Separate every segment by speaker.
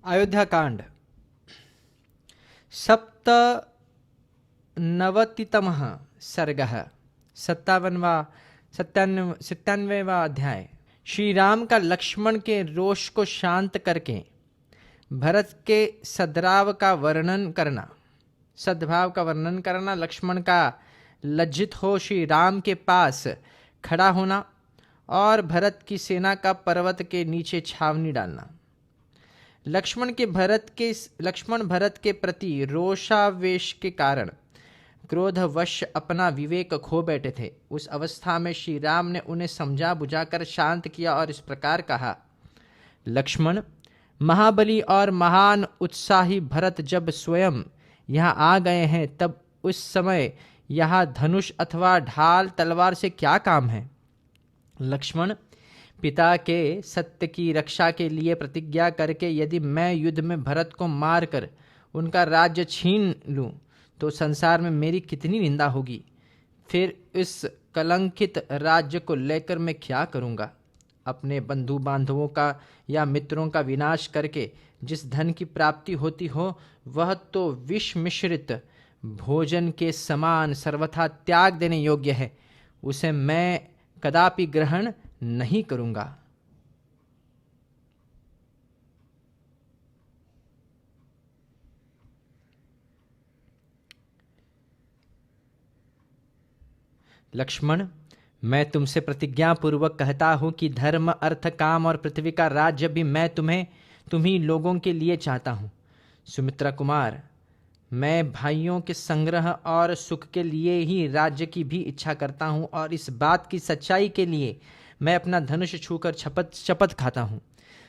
Speaker 1: अयोध्या कांड सप्तनवतितमः सर्गः 97वां अध्याय। श्री राम का लक्ष्मण के रोष को शांत करके भरत के सद्भाव का वर्णन करना, लक्ष्मण का लज्जित हो श्री राम के पास खड़ा होना और भरत की सेना का पर्वत के नीचे छावनी डालना। लक्ष्मण भरत के प्रति रोषावेश के कारण क्रोधवश अपना विवेक खो बैठे थे। उस अवस्था में श्री राम ने उन्हें समझा बुझाकर शांत किया और इस प्रकार कहा, लक्ष्मण, महाबली और महान उत्साही भरत जब स्वयं यहाँ आ गए हैं, तब उस समय यहाँ धनुष अथवा ढाल तलवार से क्या काम है। लक्ष्मण, पिता के सत्य की रक्षा के लिए प्रतिज्ञा करके यदि मैं युद्ध में भरत को मारकर उनका राज्य छीन लूं, तो संसार में मेरी कितनी निंदा होगी। फिर इस कलंकित राज्य को लेकर मैं क्या करूंगा। अपने बंधु बांधवों का या मित्रों का विनाश करके जिस धन की प्राप्ति होती हो, वह तो विष मिश्रित भोजन के समान सर्वथा त्याग देने योग्य है। उसे मैं कदापि ग्रहण नहीं करूंगा। लक्ष्मण, मैं तुमसे प्रतिज्ञा पूर्वक कहता हूं कि धर्म, अर्थ, काम और पृथ्वी का राज्य भी मैं तुम्ही लोगों के लिए चाहता हूं। सुमित्रा कुमार, मैं भाइयों के संग्रह और सुख के लिए ही राज्य की भी इच्छा करता हूं, और इस बात की सच्चाई के लिए मैं अपना धनुष छूकर शपथ खाता हूँ।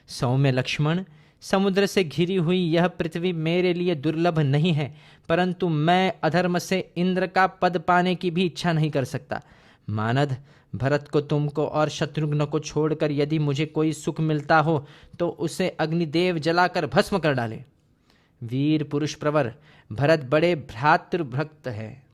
Speaker 1: सौम्य लक्ष्मण, समुद्र से घिरी हुई यह पृथ्वी मेरे लिए दुर्लभ नहीं है, परंतु मैं अधर्म से इंद्र का पद पाने की भी इच्छा नहीं कर सकता। मानद, भरत को, तुमको और शत्रुघ्न को छोड़कर यदि मुझे कोई सुख मिलता हो तो उसे अग्निदेव जलाकर भस्म कर डाले। वीर पुरुष प्रवर भरत बड़े भ्रातृभक्त है।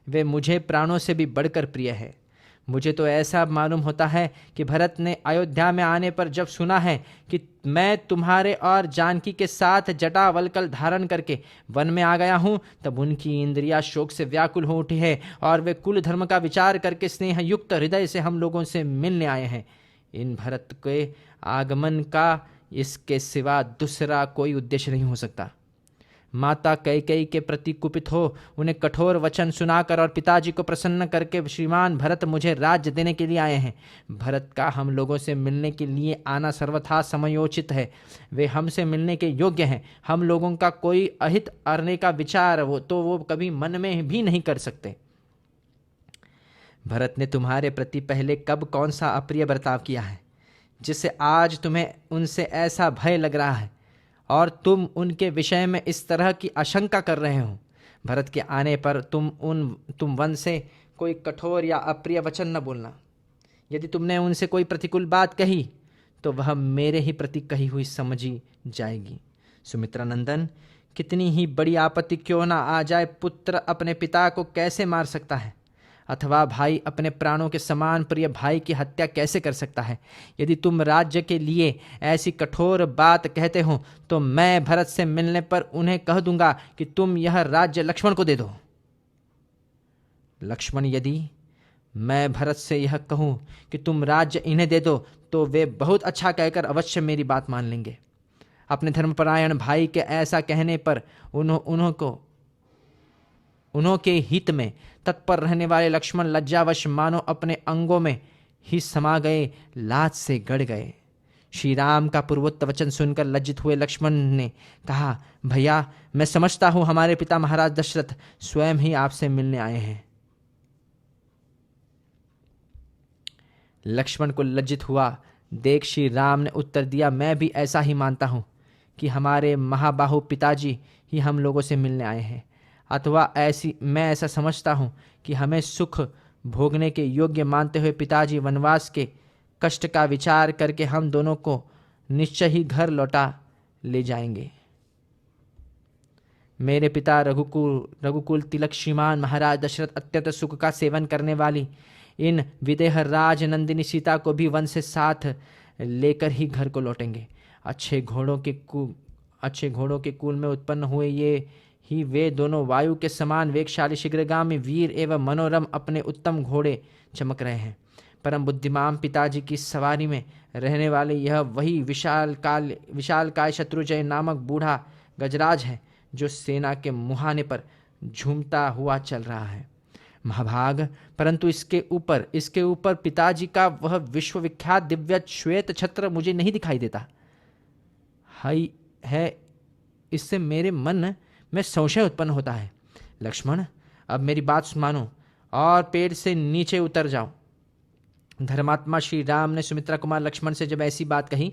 Speaker 1: वे मुझे प्राणों से भी बढ़कर प्रिय है। मुझे तो ऐसा मालूम होता है कि भरत ने अयोध्या में आने पर जब सुना है कि मैं तुम्हारे और जानकी के साथ जटा वल्कल धारण करके वन में आ गया हूँ, तब उनकी इंद्रियां शोक से व्याकुल हो उठी है और वे कुल धर्म का विचार करके स्नेह युक्त हृदय से हम लोगों से मिलने आए हैं। इन भरत के आगमन का इसके सिवा दूसरा कोई उद्देश्य नहीं हो सकता। माता कैकेयी के प्रति कुपित हो उन्हें कठोर वचन सुनाकर और पिताजी को प्रसन्न करके श्रीमान भरत मुझे राज्य देने के लिए आए हैं। भरत का हम लोगों से मिलने के लिए आना सर्वथा समयोचित है। वे हमसे मिलने के योग्य हैं। हम लोगों का कोई अहित करने का विचार वो कभी मन में भी नहीं कर सकते। भरत ने तुम्हारे प्रति पहले कब कौन सा अप्रिय बर्ताव किया है, जिससे आज तुम्हें उनसे ऐसा भय लग रहा है और तुम उनके विषय में इस तरह की आशंका कर रहे हो। भरत के आने पर तुम वन से कोई कठोर या अप्रिय वचन न बोलना। यदि तुमने उनसे कोई प्रतिकूल बात कही तो वह मेरे ही प्रति कही हुई समझी जाएगी। सुमित्रा नंदन, कितनी ही बड़ी आपत्ति क्यों ना आ जाए, पुत्र अपने पिता को कैसे मार सकता है, अथवा भाई अपने प्राणों के समान प्रिय भाई की हत्या कैसे कर सकता है। यदि तुम राज्य के लिए ऐसी कठोर बात कहते हो तो मैं भरत से मिलने पर उन्हें कह दूंगा कि तुम यह राज्य लक्ष्मण को दे दो। लक्ष्मण, यदि मैं भरत से यह कहूं कि तुम राज्य इन्हें दे दो तो वे बहुत अच्छा कहकर अवश्य मेरी बात मान लेंगे। अपने धर्मपरायण भाई के ऐसा कहने पर उन्हों के हित में तत्पर रहने वाले लक्ष्मण लज्जावश मानो अपने अंगों में ही समा गए, लाज से गड़ गए। श्री राम का पूर्वोक्त वचन सुनकर लज्जित हुए लक्ष्मण ने कहा, भैया, मैं समझता हूं हमारे पिता महाराज दशरथ स्वयं ही आपसे मिलने आए हैं। लक्ष्मण को लज्जित हुआ देख श्री राम ने उत्तर दिया, मैं भी ऐसा ही मानता हूं कि हमारे महाबाहु पिताजी ही हम लोगों से मिलने आए हैं, अथवा मैं ऐसा समझता हूं कि हमें सुख भोगने के योग्य मानते हुए पिताजी वनवास के कष्ट का विचार करके हम दोनों को निश्चय ही घर लौटा ले जाएंगे। मेरे पिता रघुकुल तिलक श्रीमान महाराज दशरथ अत्यंत सुख का सेवन करने वाली इन विदेह राज नंदिनी सीता को भी वन से साथ लेकर ही घर को लौटेंगे। अच्छे घोड़ों के अच्छे घोड़ों के कुल में उत्पन्न हुए ये ही वे दोनों वायु के समान वेगशाली शीघ्रगामी वीर एवं मनोरम अपने उत्तम घोड़े चमक रहे हैं। परम बुद्धिमान पिताजी की सवारी में रहने वाले यह वही विशालकाय शत्रुंजय नामक बूढ़ा गजराज है जो सेना के मुहाने पर झूमता हुआ चल रहा है। महाभाग, परंतु इसके ऊपर पिताजी का वह विश्वविख्यात दिव्य श्वेत छत्र मुझे नहीं दिखाई देता है। इससे मेरे मन में संशय उत्पन्न होता है। लक्ष्मण, अब मेरी बात मानो और पेड़ से नीचे उतर जाओ। धर्मात्मा श्री राम ने सुमित्रा कुमार लक्ष्मण से जब ऐसी बात कही,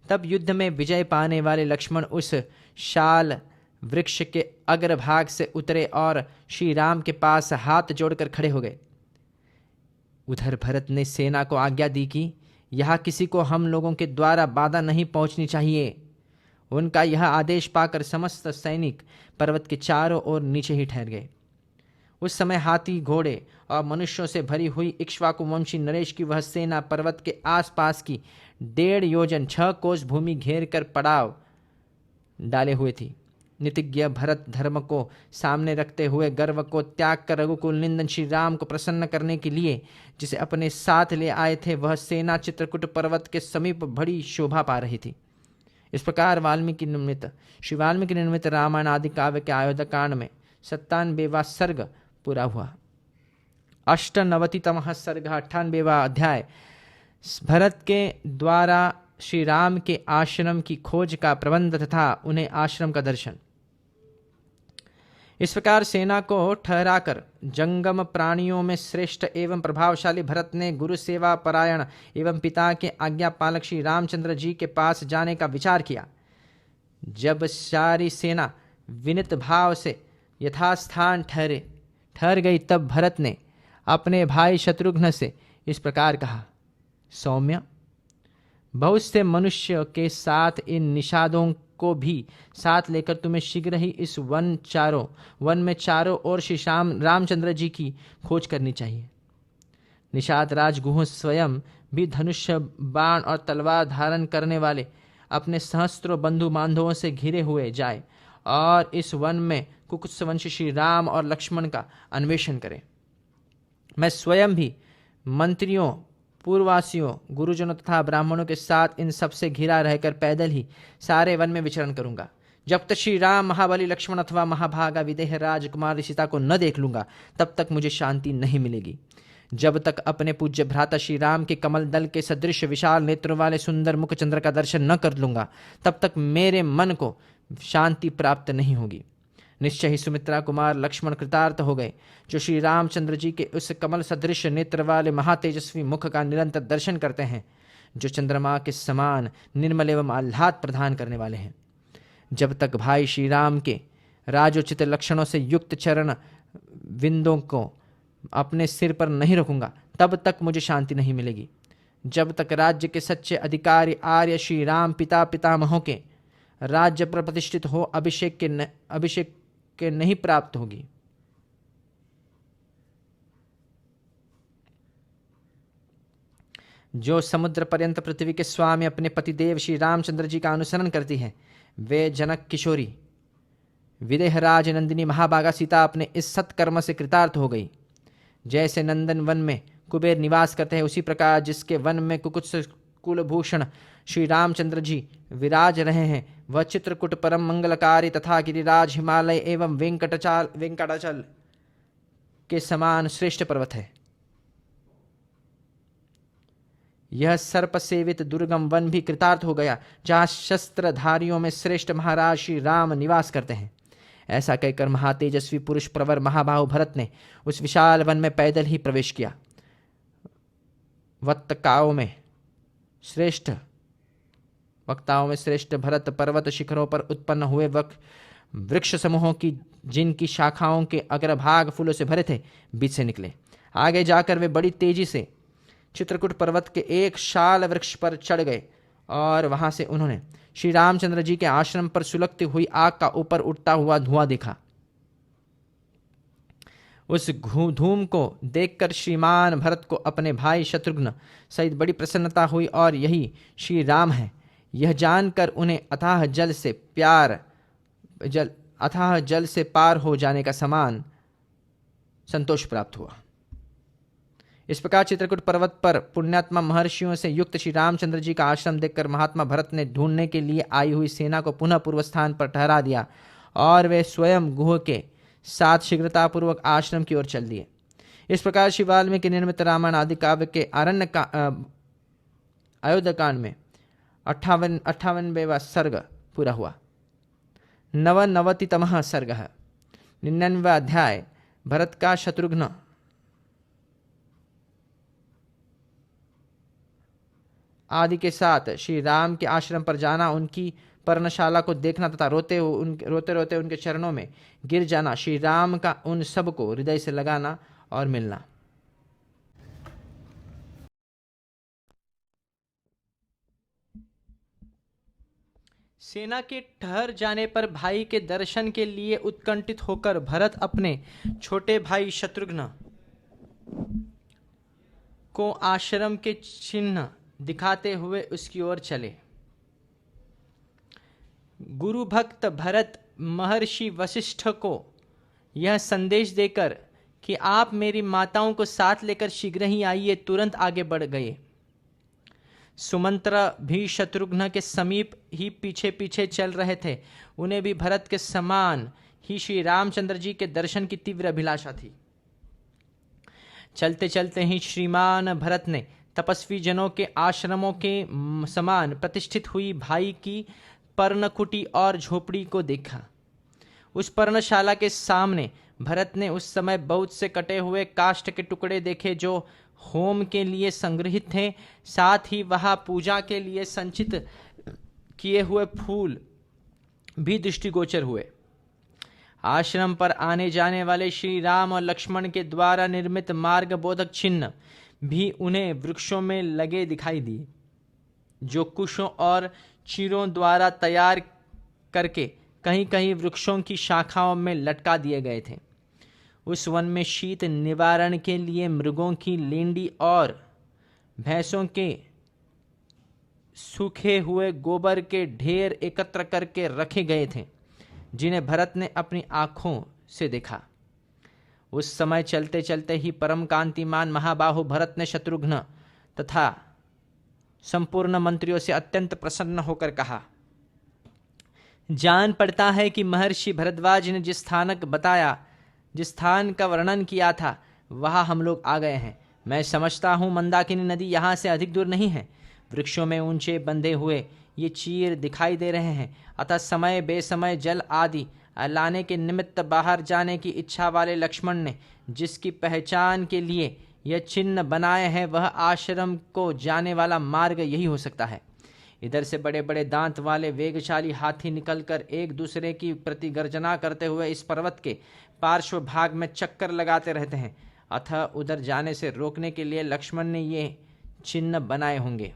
Speaker 1: तब युद्ध में विजय पाने वाले लक्ष्मण उस शाल वृक्ष के अग्रभाग से उतरे और श्री राम के पास हाथ जोड़कर खड़े हो गए। उधर भरत ने सेना को आज्ञा दी कि यहाँ किसी को हम लोगों के द्वारा बाधा नहीं पहुंचनी चाहिए। उनका यह आदेश पाकर समस्त सैनिक पर्वत के चारों ओर नीचे ही ठहर गए। उस समय हाथी, घोड़े और मनुष्यों से भरी हुई इक्ष्वाकु वंशी नरेश की वह सेना पर्वत के आसपास की 1.5 योजन 6 कोस भूमि घेर कर पड़ाव डाले हुए थी। नीतिज्ञ भरत धर्म को सामने रखते हुए गर्व को त्याग कर रघुकुल निंदन श्री राम को प्रसन्न करने के लिए जिसे अपने साथ ले आए थे, वह सेना चित्रकूट पर्वत के समीप बड़ी शोभा पा रही थी। इस प्रकार श्री वाल्मीकि निर्मित रामायण आदि काव्य के आयोधकांड में 97वां सर्ग पूरा हुआ। 98तमः सर्ग 98वां अध्याय भरत के द्वारा श्री राम के आश्रम की खोज का प्रबंध तथा उन्हें आश्रम का दर्शन। इस प्रकार सेना को ठहराकर जंगम प्राणियों में श्रेष्ठ एवं प्रभावशाली भरत ने गुरु सेवा परायण एवं पिता के आज्ञा पालक श्री रामचंद्र जी के पास जाने का विचार किया। जब सारी सेना विनित भाव से यथास्थान ठहर गई, तब भरत ने अपने भाई शत्रुघ्न से इस प्रकार कहा, सौम्य, बहुत से मनुष्य के साथ इन निषादों को भी साथ लेकर तुम्हें शीघ्र ही इस वन में चारों ओर श्री रामचंद्र जी की खोज करनी चाहिए। निषाद राजगुह स्वयं भी धनुष, बाण और तलवार धारण करने वाले अपने सहस्त्रों बंधु बांधवों से घिरे हुए जाए और इस वन में कुकुत्सवंशी श्री राम और लक्ष्मण का अन्वेषण करें। मैं स्वयं भी मंत्रियों, पूर्ववासियों, गुरुजनों तथा ब्राह्मणों के साथ इन सबसे घिरा रहकर पैदल ही सारे वन में विचरण करूंगा। जब तक श्री राम, महाबली लक्ष्मण अथवा महाभागा विदेह राजकुमारी सीता को न देख लूंगा, तब तक मुझे शांति नहीं मिलेगी। जब तक अपने पूज्य भ्राता श्री राम के कमल दल के सदृश विशाल नेत्रों वाले सुंदर मुख चंद्र का दर्शन न कर लूंगा, तब तक मेरे मन को शांति प्राप्त नहीं होगी। निश्चय ही सुमित्रा कुमार लक्ष्मण कृतार्थ हो गए, जो श्री रामचंद्र जी के उस कमल सदृश नेत्र वाले महातेजस्वी मुख का निरंतर दर्शन करते हैं, जो चंद्रमा के समान निर्मल एवं आह्लाद प्रदान करने वाले हैं। जब तक भाई श्री राम के राजोचित लक्षणों से युक्त चरण विंदों को अपने सिर पर नहीं रखूंगा, तब तक मुझे शांति नहीं मिलेगी। जब तक राज्य के सच्चे अधिकारी आर्य श्री राम पिता पितामहों के राज्य पर प्रतिष्ठित हो अभिषेक के नहीं प्राप्त होगी। जो समुद्र पर्यंत पृथ्वी के स्वामी अपने पतिदेव श्री रामचंद्र जी का अनुसरण करती है, वे जनक किशोरी विदेहराज नंदिनी महाभागा सीता अपने इस सत्कर्म से कृतार्थ हो गई। जैसे नंदन वन में कुबेर निवास करते हैं, उसी प्रकार जिसके वन में कुकुत्स कुलभूषण श्री रामचंद्र जी विराज रहे हैं, वह चित्रकूट परम मंगलकारी तथा गिरिराज, हिमालय एवं वेंकटाचल के समान श्रेष्ठ पर्वत है। यह सर्प सेवित दुर्गम वन भी कृतार्थ हो गया, जहाँ शस्त्रधारियों में श्रेष्ठ महाराज श्री राम निवास करते हैं। ऐसा कहकर महातेजस्वी पुरुष प्रवर महाबाहु भरत ने उस विशाल वन में पैदल ही प्रवेश किया। वक्ताओं में श्रेष्ठ भरत पर्वत शिखरों पर उत्पन्न हुए वृक्ष समूहों की, जिनकी शाखाओं के अग्रभाग फूलों से भरे थे, बीच से निकले। आगे जाकर वे बड़ी तेजी से चित्रकूट पर्वत के एक शाल वृक्ष पर चढ़ गए और वहां से उन्होंने श्री रामचंद्र जी के आश्रम पर सुलगती हुई आग का ऊपर उठता हुआ धुआं देखा। उस धूम को देखकर श्रीमान भरत को अपने भाई शत्रुघ्न सहित बड़ी प्रसन्नता हुई और यही श्री राम है, यह जानकर उन्हें अथाह जल से प्यार अथाह जल से पार हो जाने का समान संतोष प्राप्त हुआ। इस प्रकार चित्रकूट पर्वत पर पुण्यात्मा महर्षियों से युक्त श्री रामचंद्र जी का आश्रम देखकर महात्मा भरत ने ढूंढने के लिए आई हुई सेना को पुनः पूर्व स्थान पर ठहरा दिया और वे स्वयं गुह के साथ शीघ्रतापूर्वक आश्रम की ओर चल दिए। इस प्रकार श्री वाल्मीकि निर्मित रामायण आदि काव्य के अयोध्याकांड में 58वां सर्ग पूरा हुआ। 99तमः सर्गः 99वां अध्याय भरत का शत्रुघ्न आदि के साथ श्री राम के आश्रम पर जाना, उनकी पर्णशाला को देखना तथा रोते रोते उनके चरणों में गिर जाना, श्री राम का उन सब को हृदय से लगाना और मिलना। सेना के ठहर जाने पर भाई के दर्शन के लिए उत्कंठित होकर भरत अपने छोटे भाई शत्रुघ्न को आश्रम के चिन्ह दिखाते हुए उसकी ओर चले। गुरु भक्त भरत महर्षि वशिष्ठ को यह संदेश देकर कि आप मेरी माताओं को साथ लेकर शीघ्र ही आइए, तुरंत आगे बढ़ गए। सुमंत्रा भी शत्रुघ्न के समीप ही पीछे पीछे चल रहे थे। उन्हें भी भरत के समान ही श्री रामचंद्र जी के दर्शन की तीव्र अभिलाषा थी। चलते चलते ही श्रीमान भरत ने तपस्वी जनों के आश्रमों के समान प्रतिष्ठित हुई भाई की पर्णकुटी और झोपड़ी को देखा। उस पर्णशाला के सामने भरत ने उस समय बहुत से कटे हुए काष्ठ के टुकड़े देखे जो होम के लिए संग्रहित थे। साथ ही वहां पूजा के लिए संचित किए हुए फूल भी दृष्टिगोचर हुए। आश्रम पर आने जाने वाले श्री राम और लक्ष्मण के द्वारा निर्मित मार्ग बोधक चिन्ह भी उन्हें वृक्षों में लगे दिखाई दिए, जो कुशों और चीरों द्वारा तैयार करके कहीं कहीं वृक्षों की शाखाओं में लटका दिए गए थे। उस वन में शीत निवारण के लिए मृगों की लेंडी और भैंसों के सूखे हुए गोबर के ढेर एकत्र करके रखे गए थे, जिन्हें भरत ने अपनी आंखों से देखा। उस समय चलते चलते ही परम कांतिमान महाबाहु भरत ने शत्रुघ्न तथा संपूर्ण मंत्रियों से अत्यंत प्रसन्न होकर कहा, जान पड़ता है कि महर्षि भरद्वाज ने जिस स्थान का वर्णन किया था वहां हम लोग आ गए हैं। मैं समझता हूं मंदाकिनी नदी यहां से अधिक दूर नहीं है। वृक्षों में ऊंचे बंधे हुए ये चीर दिखाई दे रहे हैं, अतः समय बेसमय जल आदि लाने के निमित्त बाहर जाने की इच्छा वाले लक्ष्मण ने जिसकी पहचान के लिए यह चिन्ह बनाए हैं, वह आश्रम को जाने वाला मार्ग यही हो सकता है। इधर से बड़े बड़े दांत वाले वेगशाली हाथी निकलकर एक दूसरे की प्रतिगर्जना करते हुए इस पर्वत के पार्श्व भाग में चक्कर लगाते रहते हैं, अतः उधर जाने से रोकने के लिए लक्ष्मण ने ये चिन्ह बनाए होंगे।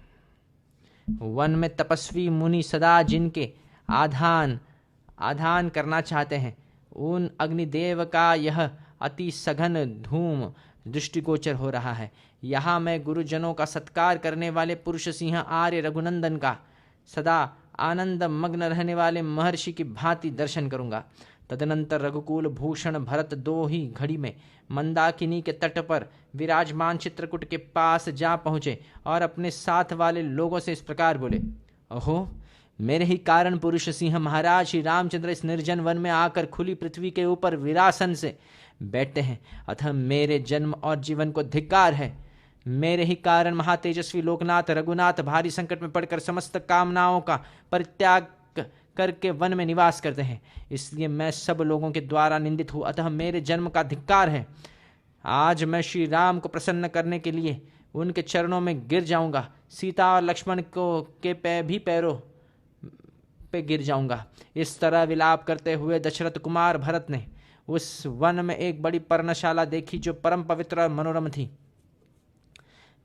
Speaker 1: वन में तपस्वी मुनि सदा जिनके आधान करना चाहते हैं, उन अग्निदेव का यह अति सघन धूम दृष्टिगोचर हो रहा है। यहाँ मैं गुरुजनों का सत्कार करने वाले पुरुष सिंह आर्य रघुनंदन का सदा आनंद मग्न रहने वाले महर्षि की भांति दर्शन करूंगा। तदनंतर रघुकुल भूषण भरत दो ही घड़ी में मंदाकिनी के तट पर विराजमान चित्रकूट के पास जा पहुंचे और अपने साथ वाले लोगों से इस प्रकार बोले, अहो, मेरे ही कारण पुरुष सिंह महाराज श्री रामचंद्र इस निर्जन वन में आकर खुली पृथ्वी के ऊपर विरासन से बैठते हैं, अतः मेरे जन्म और जीवन को धिक्कार है। मेरे ही कारण महातेजस्वी लोकनाथ रघुनाथ भारी संकट में पड़कर समस्त कामनाओं का परित्याग करके वन में निवास करते हैं, इसलिए मैं सब लोगों के द्वारा निंदित हूँ, अतः मेरे जन्म का धिक्कार है। आज मैं श्री राम को प्रसन्न करने के लिए उनके चरणों में गिर जाऊंगा, सीता और लक्ष्मण को के पैरों पे गिर जाऊंगा। इस तरह विलाप करते हुए दशरथ कुमार भरत ने उस वन में एक बड़ी पर्णशाला देखी जो परम पवित्र और मनोरम थी।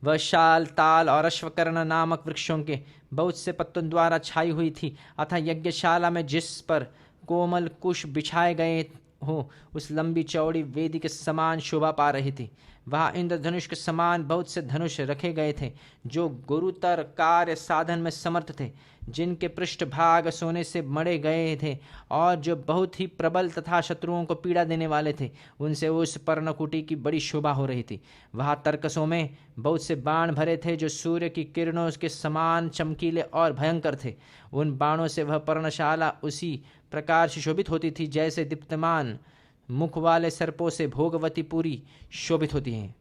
Speaker 1: वह शाल, ताल और अश्वकर्ण नामक वृक्षों के बहुत से पत्तों द्वारा छाई हुई थी, अतः यज्ञशाला में जिस पर कोमल कुश बिछाए गए हो उस लंबी चौड़ी वेदी के समान शोभा पा रही थी। वहाँ इंद्रधनुष के समान बहुत से धनुष रखे गए थे, जो गुरुतर कार्य साधन में समर्थ थे, जिनके पृष्ठभाग सोने से मढ़े गए थे और जो बहुत ही प्रबल तथा शत्रुओं को पीड़ा देने वाले थे। उनसे उस पर्णकुटी की बड़ी शोभा हो रही थी। वहाँ तरकसों में बहुत से बाण भरे थे, जो सूर्य की किरणों के समान चमकीले और भयंकर थे। उन बाणों से वह पर्णशाला उसी प्रकार सुशोभित होती थी जैसे दीप्तमान मुख वाले सर्पों से भोगवती पूरी शोभित होती हैं।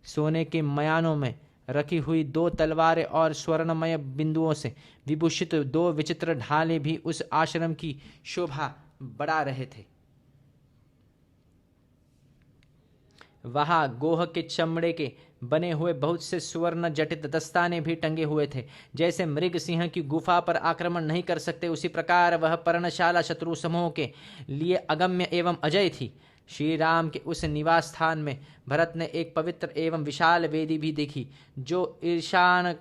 Speaker 1: सोने के मयानों में रखी हुई 2 तलवारें और स्वर्णमय बिंदुओं से विभूषित 2 विचित्र ढाले भी उस आश्रम की शोभा बढ़ा रहे थे। वहाँ गोह के चमड़े के बने हुए बहुत से सुवर्ण जटित दस्ताने भी टंगे हुए थे। जैसे मृग सिंह की गुफा पर आक्रमण नहीं कर सकते, उसी प्रकार वह पर्णशाला शत्रु समूह के लिए अगम्य एवं अजय थी। श्री राम के उस निवास स्थान में भरत ने एक पवित्र एवं विशाल वेदी भी देखी, जो ईशान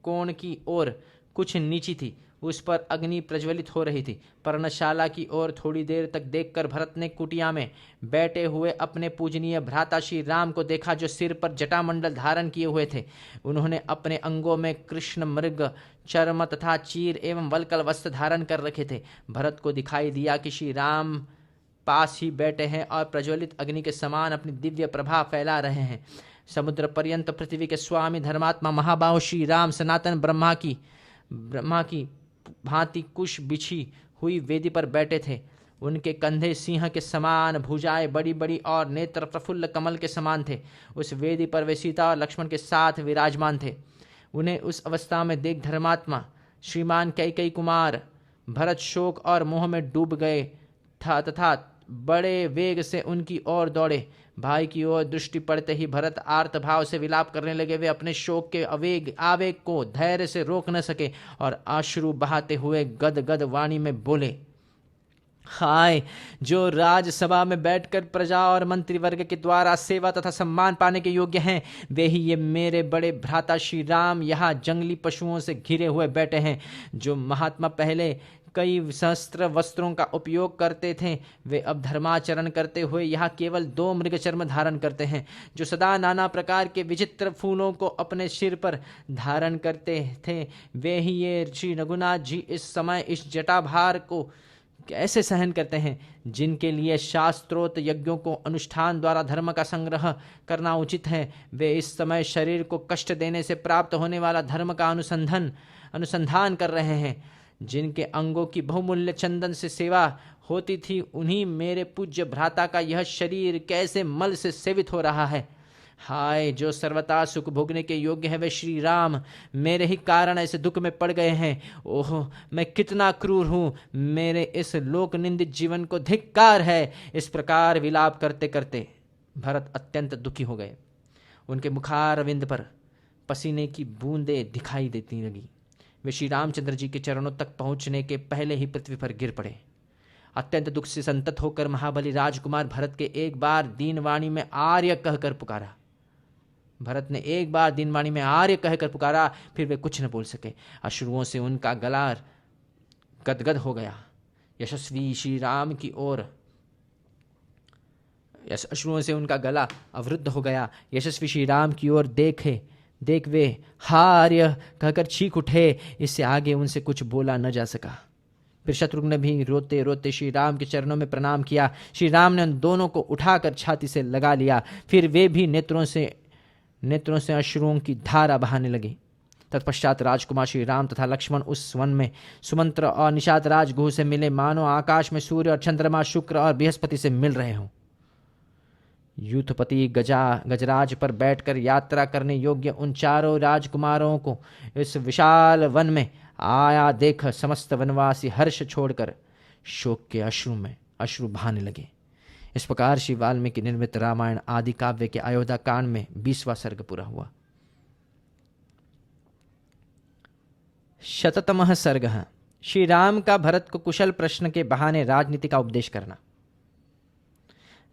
Speaker 1: कोण की ओर कुछ नीची थी। उस पर अग्नि प्रज्वलित हो रही थी। पर्णशाला की ओर थोड़ी देर तक देखकर भरत ने कुटिया में बैठे हुए अपने पूजनीय भ्राता श्री राम को देखा, जो सिर पर जटामंडल धारण किए हुए थे। उन्होंने अपने अंगों में कृष्ण मृग चर्म तथा चीर एवं वल्कल वस्त्र धारण कर रखे थे। भरत को दिखाई दिया कि श्री राम पास ही बैठे हैं और प्रज्वलित अग्नि के समान अपनी दिव्य प्रभा फैला रहे हैं। समुद्र पर्यंत पृथ्वी के स्वामी धर्मात्मा महाबाहु श्री राम सनातन ब्रह्मा की भांति कुश बिछी हुई वेदी पर बैठे थे। उनके कंधे सिंह के समान, भुजाएं बड़ी बड़ी और नेत्र प्रफुल्ल कमल के समान थे। उस वेदी पर वे सीता और लक्ष्मण के साथ विराजमान थे। उन्हें उस अवस्था में देख धर्मात्मा श्रीमान कैकेयी कुमार भरत शोक और मोह में डूब गए था तथा बड़े वेग से उनकी ओर दौड़े। भाई की ओर दृष्टि पड़ते ही भरत आर्त भाव से विलाप करने लगे। वे अपने शोक के आवेग को धैर्य से रोक न सके और अश्रु बहाते हुए गदगद वाणी में बोले, हाय, जो राजसभा में बैठकर प्रजा और मंत्री वर्ग के द्वारा सेवा तथा सम्मान पाने के योग्य हैं, वे ही ये मेरे बड़े भ्राता श्री राम यहाँ जंगली पशुओं से घिरे हुए बैठे हैं। जो महात्मा पहले कई सहस्त्र वस्त्रों का उपयोग करते थे, वे अब धर्माचरण करते हुए यहाँ केवल 2 मृग चर्म धारण करते हैं। जो सदा नाना प्रकार के विचित्र फूलों को अपने सिर पर धारण करते थे, वे ही ये श्री रघुनाथ जी इस समय इस जटाभार को कैसे सहन करते हैं। जिनके लिए शास्त्रोक्त यज्ञों को अनुष्ठान द्वारा धर्म का संग्रह करना उचित है, वे इस समय शरीर को कष्ट देने से प्राप्त होने वाला धर्म का अनुसंधान कर रहे हैं। जिनके अंगों की बहुमूल्य चंदन से सेवा होती थी, उन्हीं मेरे पूज्य भ्राता का यह शरीर कैसे मल से सेवित हो रहा है। हाय, जो सर्वथा सुख भोगने के योग्य है, वे श्री राम मेरे ही कारण ऐसे दुख में पड़ गए हैं। ओह, मैं कितना क्रूर हूँ, मेरे इस लोक निंदित जीवन को धिक्कार है। इस प्रकार विलाप करते करते भरत अत्यंत दुखी हो गए। उनके मुखारविंद पर पसीने की बूंदें दिखाई देती लगी। वे श्री रामचंद्र जी के चरणों तक पहुंचने के पहले ही पृथ्वी पर गिर पड़े। अत्यंत दुख से संतत होकर महाबली राजकुमार भरत के एक बार दीनवाणी में आर्य कहकर पुकारा। भरत ने एक बार दीनवाणी में आर्य कहकर पुकारा, फिर वे कुछ न बोल सके। अश्रुओं से उनका गला गदगद हो गया। यशस्वी श्री राम की ओर अश्रुओं से उनका गला अवरुद्ध हो गया। यशस्वी श्री राम की ओर देख वे हार्य कहकर चीख उठे। इससे आगे उनसे कुछ बोला न जा सका। फिर शत्रुघ्न ने भी रोते रोते श्री राम के चरणों में प्रणाम किया। श्री राम ने उन दोनों को उठाकर छाती से लगा लिया। फिर वे भी नेत्रों से अश्रुओं की धारा बहाने लगे। तत्पश्चात राजकुमार श्री राम तथा लक्ष्मण उस वन में सुमंत्र और निषाद राजगुह से मिले, मानो आकाश में सूर्य और चंद्रमा, शुक्र और बृहस्पति से मिल रहे हों। यूथपति गजराज पर बैठकर यात्रा करने योग्य उन चारों राजकुमारों को इस विशाल वन में आया देख समस्त वनवासी हर्ष छोड़कर शोक के अश्रु बहाने लगे। इस प्रकार श्री वाल्मीकि निर्मित रामायण आदि काव्य के अयोध्या कांड में 20वां सर्ग पूरा हुआ। शततमः सर्ग। श्री राम का भरत को कुशल प्रश्न के बहाने राजनीति का उपदेश करना।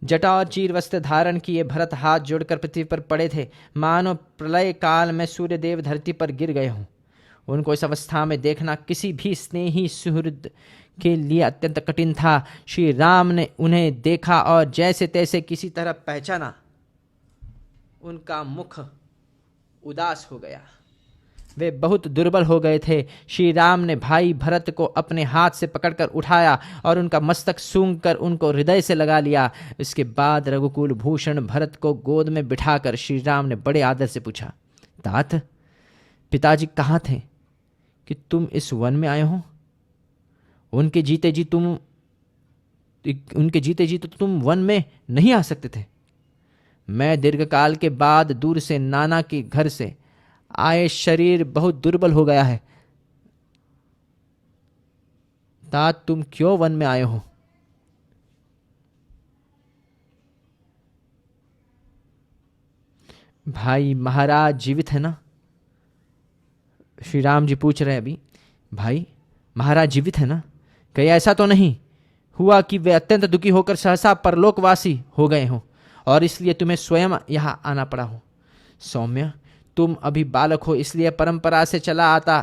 Speaker 1: जटा और चीर वस्त्र धारण किए भरत हाथ जोड़कर पृथ्वी पर पड़े थे, मानो प्रलय काल में सूर्यदेव धरती पर गिर गए हों। उनको इस अवस्था में देखना किसी भी स्नेही सुहृद के लिए अत्यंत कठिन था। श्री राम ने उन्हें देखा और जैसे तैसे किसी तरह पहचाना। उनका मुख उदास हो गया। वे बहुत दुर्बल हो गए थे। श्री राम ने भाई भरत को अपने हाथ से पकड़कर उठाया और उनका मस्तक सूंघकर उनको हृदय से लगा लिया। इसके बाद रघुकुल भूषण भरत को गोद में बिठाकर श्री राम ने बड़े आदर से पूछा, तात, पिताजी कहाँ थे कि तुम इस वन में आए हो? उनके जीते जी तो तुम वन में नहीं आ सकते थे। मैं दीर्घकाल के बाद दूर से नाना के घर से आए शरीर बहुत दुर्बल हो गया है। तात, तुम क्यों वन में आए हो? भाई, महाराज जीवित है ना? श्री राम जी पूछ रहे हैं अभी, भाई महाराज जीवित है ना? कहीं ऐसा तो नहीं हुआ कि वे अत्यंत दुखी होकर सहसा परलोकवासी हो गए हों और इसलिए तुम्हें स्वयं यहां आना पड़ा हो? सौम्य, तुम अभी बालक हो, इसलिए परंपरा से चला आता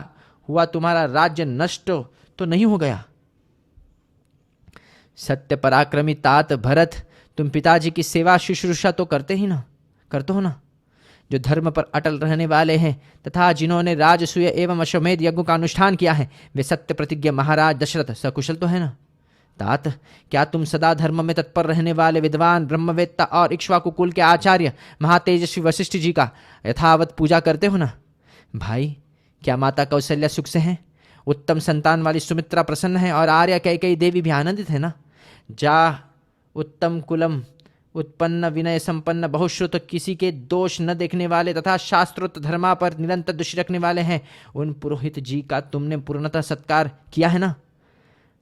Speaker 1: हुआ तुम्हारा राज्य नष्ट तो नहीं हो गया। सत्य पराक्रमी तात भरत, तुम पिताजी की सेवा शुश्रूषा तो करते हो ना? जो धर्म पर अटल रहने वाले हैं तथा जिन्होंने राजसूय एवं अश्वमेध यज्ञ का अनुष्ठान किया है, वे सत्य प्रतिज्ञ महाराज दशरथ सकुशल तो है ना? तात, क्या तुम सदा धर्म में तत्पर रहने वाले विद्वान ब्रह्मवेत्ता और इक्ष्वाकु कुल के आचार्य महातेजस्वी वशिष्ठ जी का यथावत पूजा करते हो ना? भाई, क्या माता कौशल्या सुख से हैं? उत्तम संतान वाली सुमित्रा प्रसन्न है और आर्या कैकेयी देवी भी आनंदित है ना? जा उत्तम कुलम उत्पन्न विनय संपन्न बहुश्रुत किसी के दोष न देखने वाले तथा शास्त्रोक्त धर्मा पर निरंतर दृष्टि रखने वाले हैं, उन पुरोहित जी का तुमने पूर्णतः सत्कार किया है ना?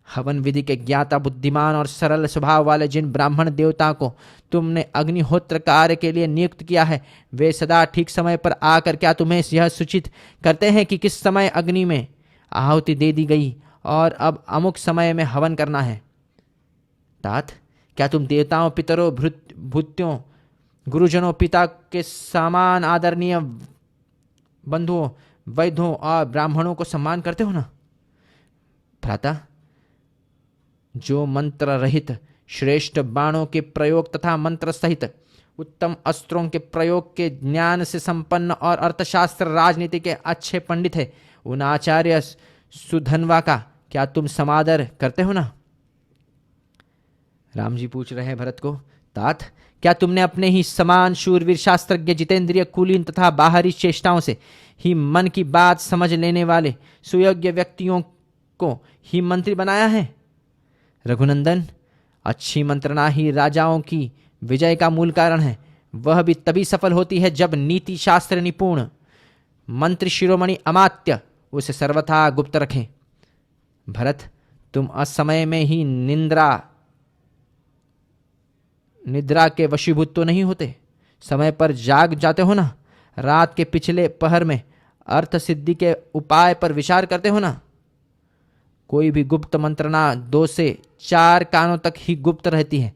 Speaker 1: हवन विधि के ज्ञाता बुद्धिमान और सरल स्वभाव वाले जिन ब्राह्मण देवता को तुमने अग्निहोत्र कार्य के लिए नियुक्त किया है, वे सदा ठीक समय पर आकर क्या तुम्हें यह सूचित करते हैं कि किस समय अग्नि में आहुति दे दी गई और अब अमुक समय में हवन करना है? तात, क्या तुम देवताओं, पितरों, भूत्यों, गुरुजनों, पिता के समान आदरणीय बंधुओं, वैद्यों और ब्राह्मणों को सम्मान करते हो ना? भ्राता, जो मंत्र रहित श्रेष्ठ बाणों के प्रयोग तथा मंत्र सहित उत्तम अस्त्रों के प्रयोग के ज्ञान से संपन्न और अर्थशास्त्र राजनीति के अच्छे पंडित है, उन आचार्य सुधनवा का क्या तुम समादर करते हो ना? राम जी पूछ रहे हैं भरत को, तात, क्या तुमने अपने ही समान शूरवीर शास्त्रज्ञ जितेंद्रिय कुलीन तथा बाहरी चेष्टाओं से ही मन की बात समझ लेने वाले सुयोग्य व्यक्तियों को ही मंत्री बनाया है? रघुनंदन, अच्छी मंत्रणा ही राजाओं की विजय का मूल कारण है। वह भी तभी सफल होती है जब नीति शास्त्र निपुण मंत्री शिरोमणि अमात्य उसे सर्वथा गुप्त रखें। भरत, तुम असमय में ही निद्रा के वशीभूत तो नहीं होते? समय पर जाग जाते हो ना? रात के पिछले पहर में अर्थ सिद्धि के उपाय पर विचार करते हो ना? कोई भी गुप्त मंत्रणा 2 से 4 कानों तक ही गुप्त रहती है,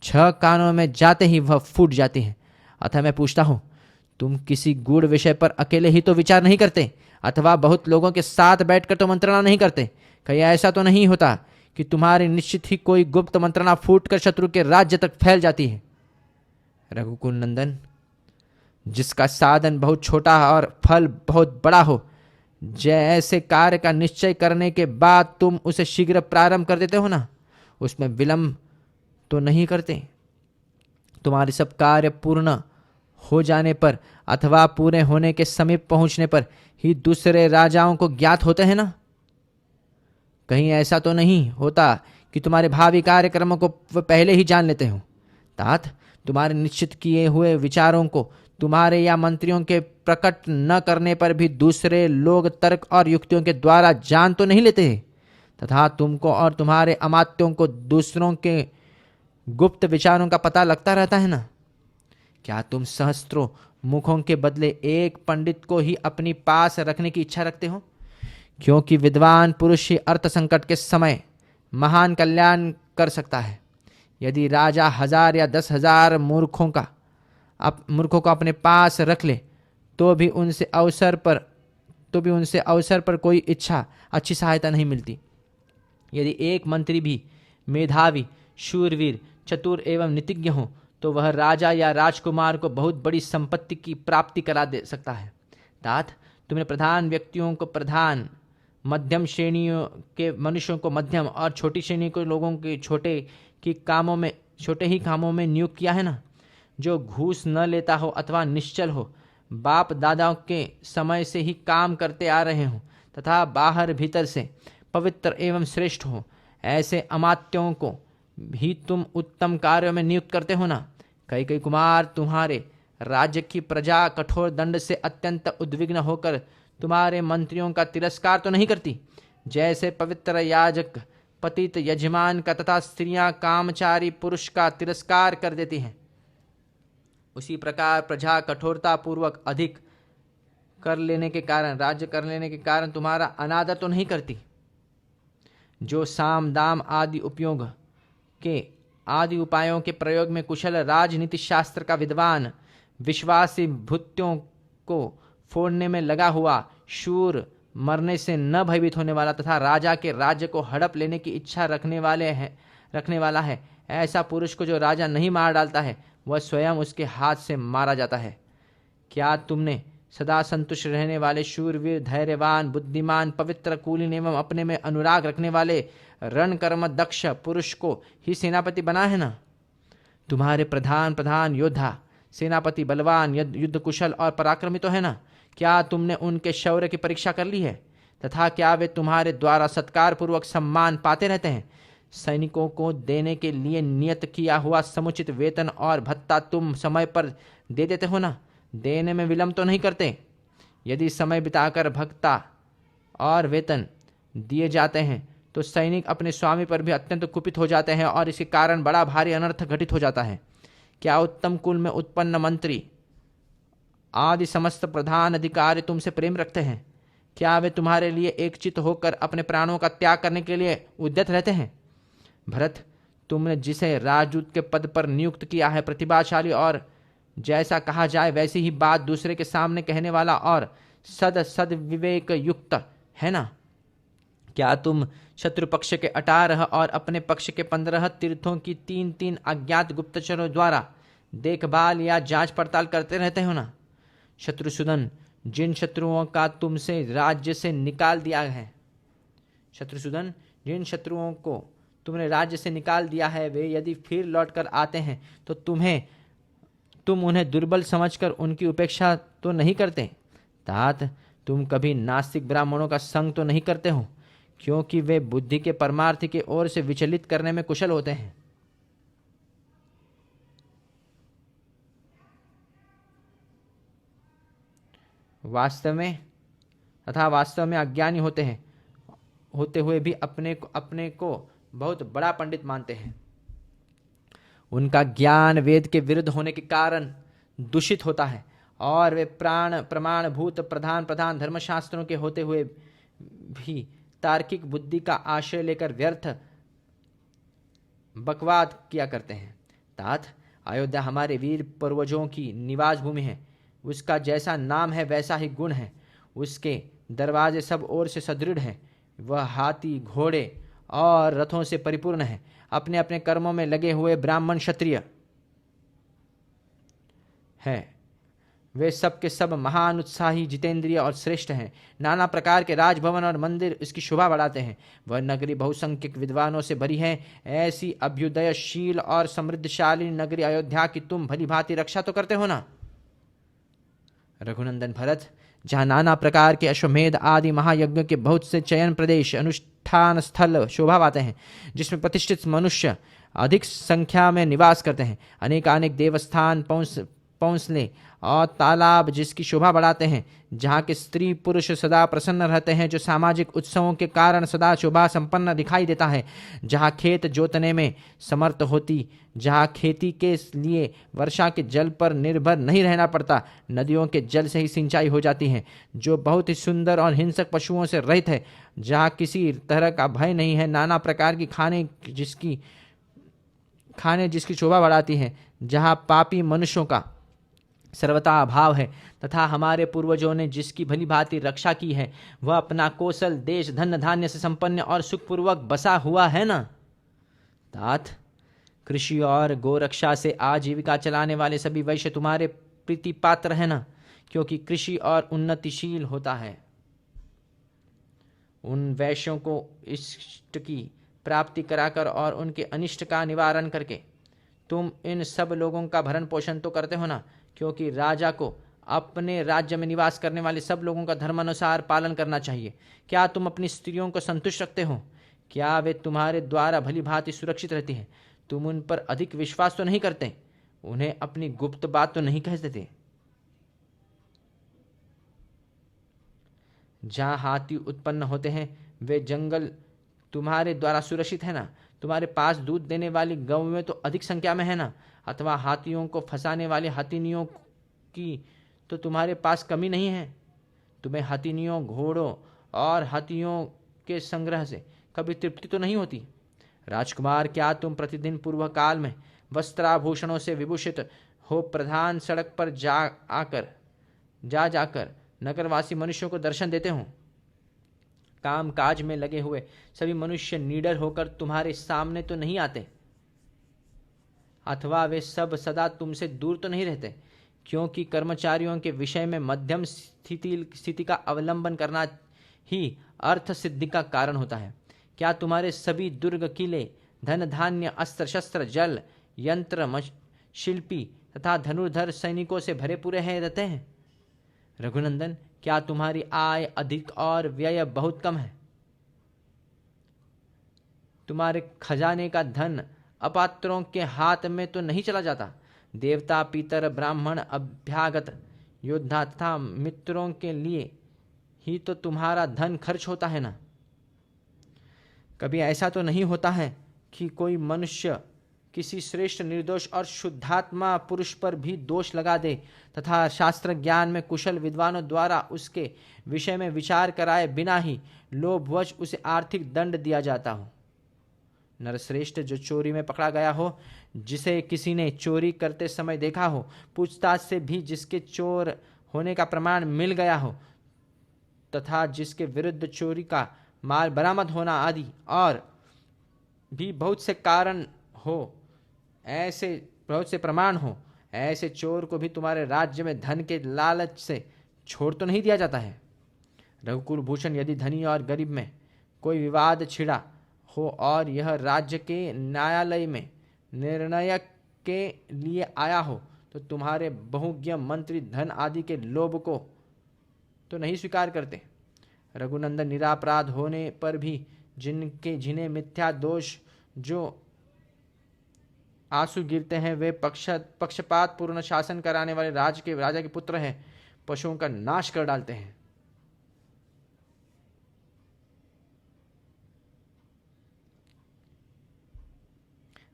Speaker 1: 6 कानों में जाते ही वह फूट जाती है। अतः मैं पूछता हूं, तुम किसी गूढ़ विषय पर अकेले ही तो विचार नहीं करते अथवा बहुत लोगों के साथ बैठकर तो मंत्रणा नहीं करते? कहीं ऐसा तो नहीं होता कि तुम्हारी निश्चित ही कोई गुप्त मंत्रणा फूटकर शत्रु के राज्य तक फैल जाती है? रघुकुल नंदन, जिसका साधन बहुत छोटा और फल बहुत बड़ा हो, जैसे कार्य का निश्चय करने के बाद तुम उसे शीघ्र प्रारंभ कर देते हो ना, उसमें विलंब तो नहीं करते। तुम्हारे सब कार्य पूर्ण हो जाने पर अथवा पूरे होने के समीप पहुंचने पर ही दूसरे राजाओं को ज्ञात होते हैं ना? कहीं ऐसा तो नहीं होता कि तुम्हारे भावी कार्यक्रमों को वह पहले ही जान लेते हो? तात, तुम्हारे निश्चित किए हुए विचारों को तुम्हारे या मंत्रियों के प्रकट न करने पर भी दूसरे लोग तर्क और युक्तियों के द्वारा जान तो नहीं लेते हैं, तथा तुमको और तुम्हारे अमात्यों को दूसरों के गुप्त विचारों का पता लगता रहता है ना? क्या तुम सहस्त्रों मुखों के बदले एक पंडित को ही अपनी पास रखने की इच्छा रखते हो? क्योंकि विद्वान पुरुष ही अर्थ संकट के समय महान कल्याण कर सकता है। यदि राजा 1000 या 10,000 मूर्खों को अपने पास रख ले तो भी उनसे अवसर पर कोई अच्छी सहायता नहीं मिलती। यदि एक मंत्री भी मेधावी, शूरवीर, चतुर एवं नीतिज्ञ हो तो वह राजा या राजकुमार को बहुत बड़ी संपत्ति की प्राप्ति करा दे सकता है। तात, तुमने प्रधान व्यक्तियों को प्रधान, मध्यम श्रेणियों के मनुष्यों को मध्यम और छोटी श्रेणी के लोगों के छोटे ही कामों में नियुक्त किया है ना। जो घूस न लेता हो अथवा निश्चल हो, बाप दादाओं के समय से ही काम करते आ रहे हों तथा बाहर भीतर से पवित्र एवं श्रेष्ठ हो, ऐसे अमात्यों को भी तुम उत्तम कार्यों में नियुक्त करते हो ना। कई कुमार तुम्हारे राज्य की प्रजा कठोर दंड से अत्यंत उद्विग्न होकर तुम्हारे मंत्रियों का तिरस्कार तो नहीं करती, जैसे पवित्र याजक पतित यजमान का तथा स्त्रियां कामचारी पुरुष का तिरस्कार कर देती हैं। उसी प्रकार प्रजा कठोरता पूर्वक अधिक राज्य कर लेने के कारण तुम्हारा अनादर तो नहीं करती। जो साम दाम आदि उपायों के प्रयोग में कुशल, राजनीति शास्त्र का विद्वान, विश्वासी, भूत्यों को फोड़ने में लगा हुआ, शूर, मरने से न भयभीत होने वाला तथा राजा के राज्य को हड़प लेने की इच्छा रखने वाला है, ऐसा पुरुष को जो राजा नहीं मार डालता है, वह स्वयं उसके हाथ से मारा जाता है। क्या तुमने सदा संतुष्ट रहने वाले, शूरवीर, धैर्यवान, बुद्धिमान, पवित्र, कुलीन एवं अपने में अनुराग रखने वाले, रणकर्म दक्ष पुरुष को ही सेनापति बना है ना। तुम्हारे प्रधान योद्धा, सेनापति बलवान, युद्ध कुशल और पराक्रमी तो है ना। क्या तुमने उनके शौर्य की परीक्षा कर ली है तथा क्या वे तुम्हारे द्वारा सत्कार पूर्वक सम्मान पाते रहते हैं? सैनिकों को देने के लिए नियत किया हुआ समुचित वेतन और भत्ता तुम समय पर दे देते हो ना। देने में विलंब तो नहीं करते। यदि समय बिताकर भत्ता और वेतन दिए जाते हैं तो सैनिक अपने स्वामी पर भी अत्यंत कुपित हो जाते हैं और इसके कारण बड़ा भारी अनर्थ घटित हो जाता है। क्या उत्तम कुल में उत्पन्न मंत्री आदि समस्त प्रधान अधिकारी तुमसे प्रेम रखते हैं? क्या वे तुम्हारे लिए एकचित होकर अपने प्राणों का त्याग करने के लिए उद्यत रहते हैं? भरत, तुमने जिसे राजदूत के पद पर नियुक्त किया है, प्रतिभाशाली और जैसा कहा जाए वैसी ही बात दूसरे के सामने कहने वाला और सद विवेक युक्त है ना। क्या तुम शत्रु पक्ष के 18 और अपने पक्ष के 15 तीर्थों की 3 अज्ञात गुप्तचरों द्वारा देखभाल या जांच पड़ताल करते रहते हो ना। शत्रुसूदन, जिन शत्रुओं का तुमसे राज्य से निकाल दिया है, जिन शत्रुओं को तुमने राज्य से निकाल दिया है, वे यदि फिर लौटकर आते हैं तो तुम उन्हें दुर्बल समझकर उनकी उपेक्षा तो नहीं करते। तात, तुम कभी नास्तिक ब्राह्मणों का संग तो नहीं करते हो, क्योंकि वे बुद्धि के परमार्थ की ओर से विचलित करने में कुशल होते हैं। वास्तव में अज्ञानी होते हुए भी अपने को बहुत बड़ा पंडित मानते हैं। उनका ज्ञान वेद के विरुद्ध होने के कारण दूषित होता है और वे प्रमाणभूत प्रधान धर्मशास्त्रों के होते हुए भी तार्किक बुद्धि का आश्रय लेकर व्यर्थ बकवाद किया करते हैं। तात, अयोध्या हमारे वीर पूर्वजों की निवास भूमि है। उसका जैसा नाम है वैसा ही गुण है। उसके दरवाजे सब ओर से सुदृढ़ हैं। वह हाथी, घोड़े और रथों से परिपूर्ण है। अपने अपने कर्मों में लगे हुए ब्राह्मण क्षत्रिय हैं। वे सब के सब महान, उत्साही, जितेंद्रिय और श्रेष्ठ हैं। नाना प्रकार के राजभवन और मंदिर इसकी शोभा बढ़ाते हैं। वह नगरी बहुसंख्यक विद्वानों से भरी है। ऐसी अभ्युदयशील और समृद्धशाली नगरी अयोध्या की तुम भली भांति रक्षा तो करते हो ना। रघुनंदन भरत, जहाँ नाना प्रकार के अश्वमेध आदि महायज्ञों के बहुत से चयन प्रदेश, अनुष्ठान स्थल शोभा पाते हैं, जिसमें प्रतिष्ठित मनुष्य अधिक संख्या में निवास करते हैं। अनेकानेक देवस्थान, पौंसले और तालाब जिसकी शोभा बढ़ाते हैं, जहाँ के स्त्री पुरुष सदा प्रसन्न रहते हैं, जो सामाजिक उत्सवों के कारण सदा शोभा संपन्न दिखाई देता है, जहाँ खेत जोतने में समर्थ होती, जहाँ खेती के लिए वर्षा के जल पर निर्भर नहीं रहना पड़ता, नदियों के जल से ही सिंचाई हो जाती है, जो बहुत ही सुंदर और हिंसक पशुओं से रहित है, जहाँ किसी तरह का भय नहीं है, नाना प्रकार की खाने जिसकी शोभा बढ़ाती है, जहाँ पापी मनुष्यों का सर्वथा अभाव है, तथा हमारे पूर्वजों ने जिसकी भली भांति रक्षा की है, वह अपना कौशल देश धन धान्य से संपन्न और सुखपूर्वक बसा हुआ है ना। तात, कृषि और गोरक्षा से आजीविका चलाने वाले सभी वैश्य तुम्हारे प्रीति पात्र है ना, क्योंकि कृषि और उन्नतिशील होता है। उन वैश्यों को इष्ट की प्राप्ति कराकर और उनके अनिष्ट का निवारण करके तुम इन सब लोगों का भरण पोषण तो करते हो ना, क्योंकि राजा को अपने राज्य में निवास करने वाले सब लोगों का धर्मानुसार पालन करना चाहिए। क्या तुम अपनी स्त्रियों को संतुष्ट रखते हो? क्या वे तुम्हारे द्वारा भली भांति सुरक्षित रहती हैं? तुम उन पर अधिक विश्वास तो नहीं करते? उन्हें अपनी गुप्त बात तो नहीं कह देते? जहाँ हाथी उत्पन्न होते हैं वे जंगल तुम्हारे द्वारा सुरक्षित है ना? तुम्हारे पास दूध देने वाली गौवें तो अधिक संख्या में है ना? अथवा हाथियों को फंसाने वाले हथिनियों की तो तुम्हारे पास कमी नहीं है? तुम्हें हथिनियों, घोड़ों और हाथियों के संग्रह से कभी तृप्ति तो नहीं होती? राजकुमार, क्या तुम प्रतिदिन पूर्व काल में वस्त्राभूषणों से विभूषित हो प्रधान सड़क पर जा जाकर नगरवासी मनुष्यों को दर्शन देते हो? काम काज में लगे हुए सभी मनुष्य निडर होकर तुम्हारे सामने तो नहीं आते? अथवा वे सब सदा तुमसे दूर तो नहीं रहते? क्योंकि कर्मचारियों के विषय में मध्यम स्थिति का अवलंबन करना ही अर्थ सिद्धि का कारण होता है। क्या तुम्हारे सभी दुर्ग, किले, धन धान्य, अस्त्र शस्त्र, जल यंत्र, शिल्पी तथा धनुर्धर सैनिकों से भरे पूरे हैं रहते हैं? रघुनंदन, क्या तुम्हारी आय अधिक और व्यय बहुत कम है? तुम्हारे खजाने का धन अपात्रों के हाथ में तो नहीं चला जाता? देवता, पितर, ब्राह्मण, अभ्यागत, योद्धा तथा मित्रों के लिए ही तो तुम्हारा धन खर्च होता है ना? कभी ऐसा तो नहीं होता है कि कोई मनुष्य किसी श्रेष्ठ, निर्दोष और शुद्धात्मा पुरुष पर भी दोष लगा दे तथा शास्त्र ज्ञान में कुशल विद्वानों द्वारा उसके विषय में विचार कराए बिना ही लोभवश उसे आर्थिक दंड दिया जाता हो? नरश्रेष्ठ, जो चोरी में पकड़ा गया हो, जिसे किसी ने चोरी करते समय देखा हो, पूछताछ से भी जिसके चोर होने का प्रमाण मिल गया हो तथा जिसके विरुद्ध चोरी का माल बरामद होना आदि और भी बहुत से कारण हो, ऐसे बहुत से प्रमाण हो, ऐसे चोर को भी तुम्हारे राज्य में धन के लालच से छोड़ तो नहीं दिया जाता है? रघुकुल भूषण, यदि धनी और गरीब में कोई विवाद छिड़ा हो और यह राज्य के न्यायालय में निर्णय के लिए आया हो, तो तुम्हारे बहुज्ञ मंत्री धन आदि के लोभ को तो नहीं स्वीकार करते? रघुनंदन, निरापराध होने पर भी जिन्हें मिथ्या दोष जो आंसू गिरते हैं, वे पक्षपात पूर्ण शासन कराने वाले राजा के पुत्र हैं, पशुओं का नाश कर डालते हैं।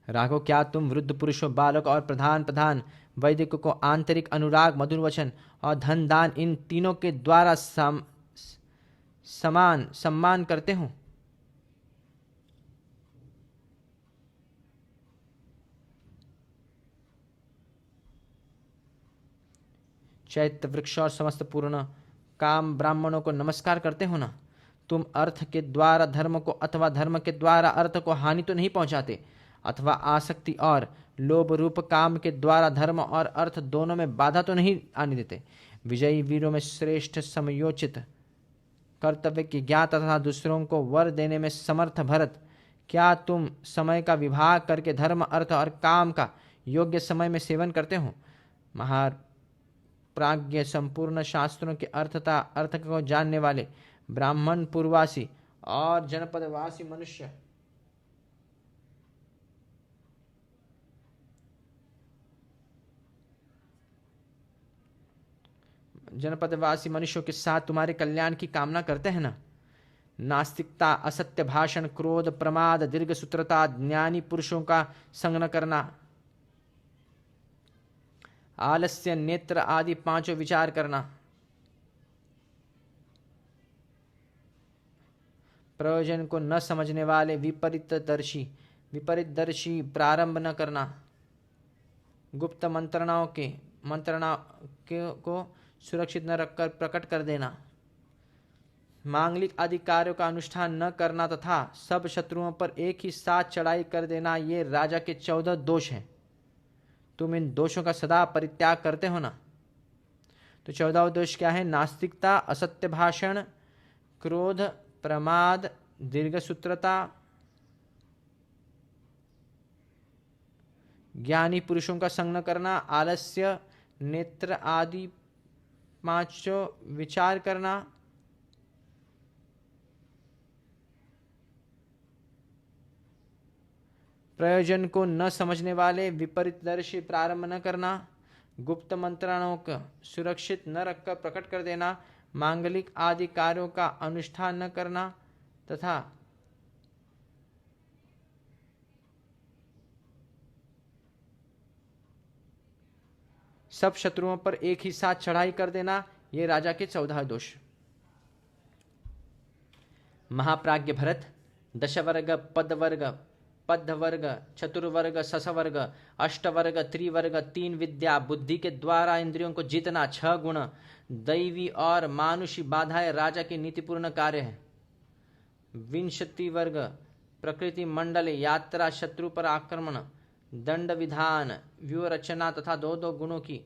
Speaker 1: राघव, क्या तुम वृद्ध पुरुषों, बालक और प्रधान वैदिक को आंतरिक अनुराग, मधुर वचन और धन दान, इन तीनों के द्वारा समान सम्मान करते हो? चैत्य वृक्ष और समस्त पूर्ण काम ब्राह्मणों को नमस्कार करते हो ना? तुम अर्थ के द्वारा धर्म को अथवा धर्म के द्वारा अर्थ को हानि तो नहीं पहुंचाते, अथवा आसक्ति और लोभ रूप काम के द्वारा धर्म और अर्थ दोनों में बाधा तो नहीं आने देते? विजयी वीरों में श्रेष्ठ, समयोचित, कर्तव्य की ज्ञात तथा दूसरों को वर देने में समर्थ भरत, क्या तुम समय का विभाग करके धर्म, अर्थ और काम का योग्य समय में सेवन करते हो? महाप्राज्ञ, संपूर्ण शास्त्रों के अर्थ को जानने वाले ब्राह्मण पुरवासी और जनपदवासी मनुष्यों के साथ तुम्हारे कल्याण की कामना करते हैं ना? नास्तिकता, असत्य भाषण, क्रोध, प्रमाद, दीर्घ सूत्रता, ज्ञानी पुरुषों का संग न करना, आलस्य, नेत्र आदि पांचों विचार करना, प्रयोजन को न समझने वाले विपरीतदर्शी प्रारंभ न करना, गुप्त मंत्रणा को सुरक्षित न रखकर प्रकट कर देना, मांगलिक आदि कार्यों का अनुष्ठान न करना तथा सब शत्रुओं पर एक ही साथ चढ़ाई कर देना, ये राजा के 14 दोष हैं। तुम इन दोषों का सदा परित्याग करते हो ना? तो 14 दोष क्या है? नास्तिकता, असत्य भाषण, क्रोध, प्रमाद, दीर्घसूत्रता, ज्ञानी पुरुषों का संग न करना, आलस्य, नेत्र आदि पांचों विचार करना, प्रयोजन को न समझने वाले विपरीतदर्शी प्रारंभ न करना, गुप्त मंत्रणाओं को सुरक्षित न रखकर प्रकट कर देना, मांगलिक आदि कार्यों का अनुष्ठान न करना तथा सब शत्रुओं पर एक ही साथ चढ़ाई कर देना, ये राजा के 14 दोष। महाप्राज्ञ भरत दशवर्ग, पदवर्ग, पद्धवर्ग, चतुर्वर्ग, ससवर्ग, अष्टवर्ग, त्रिवर्ग, 3 विद्या, बुद्धि के द्वारा इंद्रियों को जीतना, 6 गुण, दैवी और मानुषी बाधाएं राजा के नीतिपूर्ण कार्य हैं। 20 वर्ग, प्रकृति मंडल, यात्रा, शत्रु पर आक्रमण, दंड विधान, व्यूह रचना तथा 2 गुणों की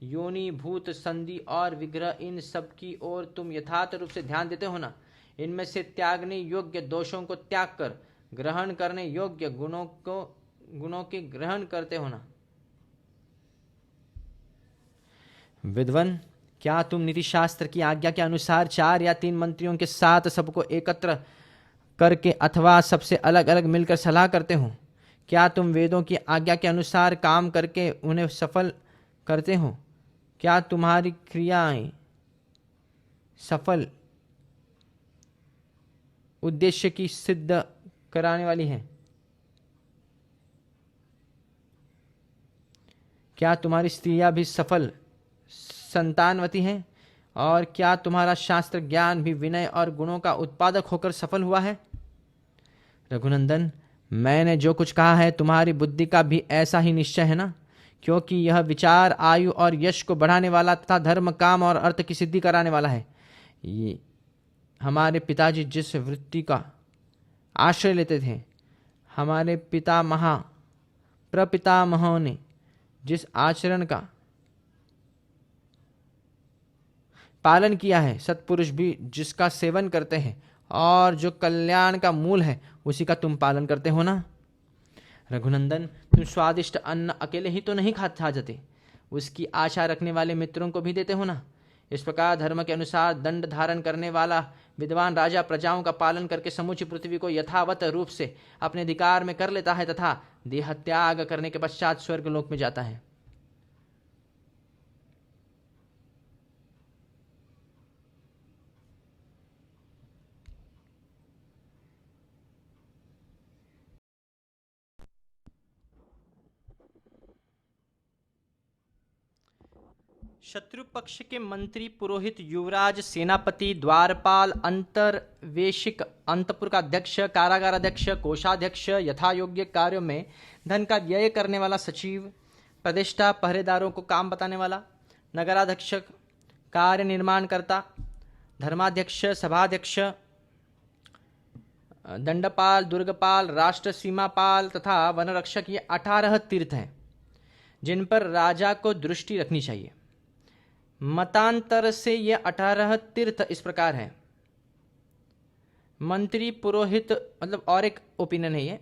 Speaker 1: योनि, भूत, संधि और विग्रह, इन सब की ओर तुम यथार्थ रूप से ध्यान देते हो ना? इनमें से त्यागने योग्य दोषों को त्याग कर ग्रहण करने योग्य गुणों के ग्रहण करते हो ना? विद्वान, क्या तुम नीति शास्त्र की आज्ञा के अनुसार 4 या 3 मंत्रियों के साथ सबको एकत्र करके अथवा सबसे अलग अलग मिलकर सलाह करते हो? क्या तुम वेदों की आज्ञा के अनुसार काम करके उन्हें सफल करते हो? क्या तुम्हारी क्रियाएं सफल उद्देश्य की सिद्ध कराने वाली हैं? क्या तुम्हारी स्त्रियां भी सफल संतानवती हैं? और क्या तुम्हारा शास्त्र ज्ञान भी विनय और गुणों का उत्पादक होकर सफल हुआ है? रघुनंदन, मैंने जो कुछ कहा है तुम्हारी बुद्धि का भी ऐसा ही निश्चय है ना? क्योंकि यह विचार आयु और यश को बढ़ाने वाला तथा धर्म, काम और अर्थ की सिद्धि कराने वाला है। ये हमारे पिताजी जिस वृत्ति का आश्रय लेते थे, हमारे प्रपितामहों ने जिस आचरण का पालन किया है, सत्पुरुष भी जिसका सेवन करते हैं और जो कल्याण का मूल है, उसी का तुम पालन करते हो ना? रघुनंदन, तुम स्वादिष्ट अन्न अकेले ही तो नहीं खा जाते, उसकी आशा रखने वाले मित्रों को भी देते हो ना? इस प्रकार धर्म के अनुसार दंड धारण करने वाला विद्वान राजा प्रजाओं का पालन करके समूची पृथ्वी को यथावत रूप से अपने अधिकार में कर लेता है तथा देह त्याग करने के पश्चात स्वर्ग लोक में जाता है। शत्रु पक्ष के मंत्री, पुरोहित, युवराज, सेनापति, द्वारपाल, अंतर्वेशिक, अंतपुर का अध्यक्ष, कारागार अध्यक्ष, कोषाध्यक्ष, यथा योग्य कार्यों में धन का व्यय करने वाला सचिव, प्रतिष्ठा, पहरेदारों को काम बताने वाला, नगराध्यक्ष, कार्य निर्माणकर्ता, धर्माध्यक्ष, सभाध्यक्ष, दंडपाल, दुर्गपाल, राष्ट्र सीमापाल तथा वनरक्षक, ये 18 तीर्थ हैं जिन पर राजा को दृष्टि रखनी चाहिए। मतांतर से ये 18 तीर्थ इस प्रकार है। मंत्री, पुरोहित, मतलब और एक ओपिनियन है ये।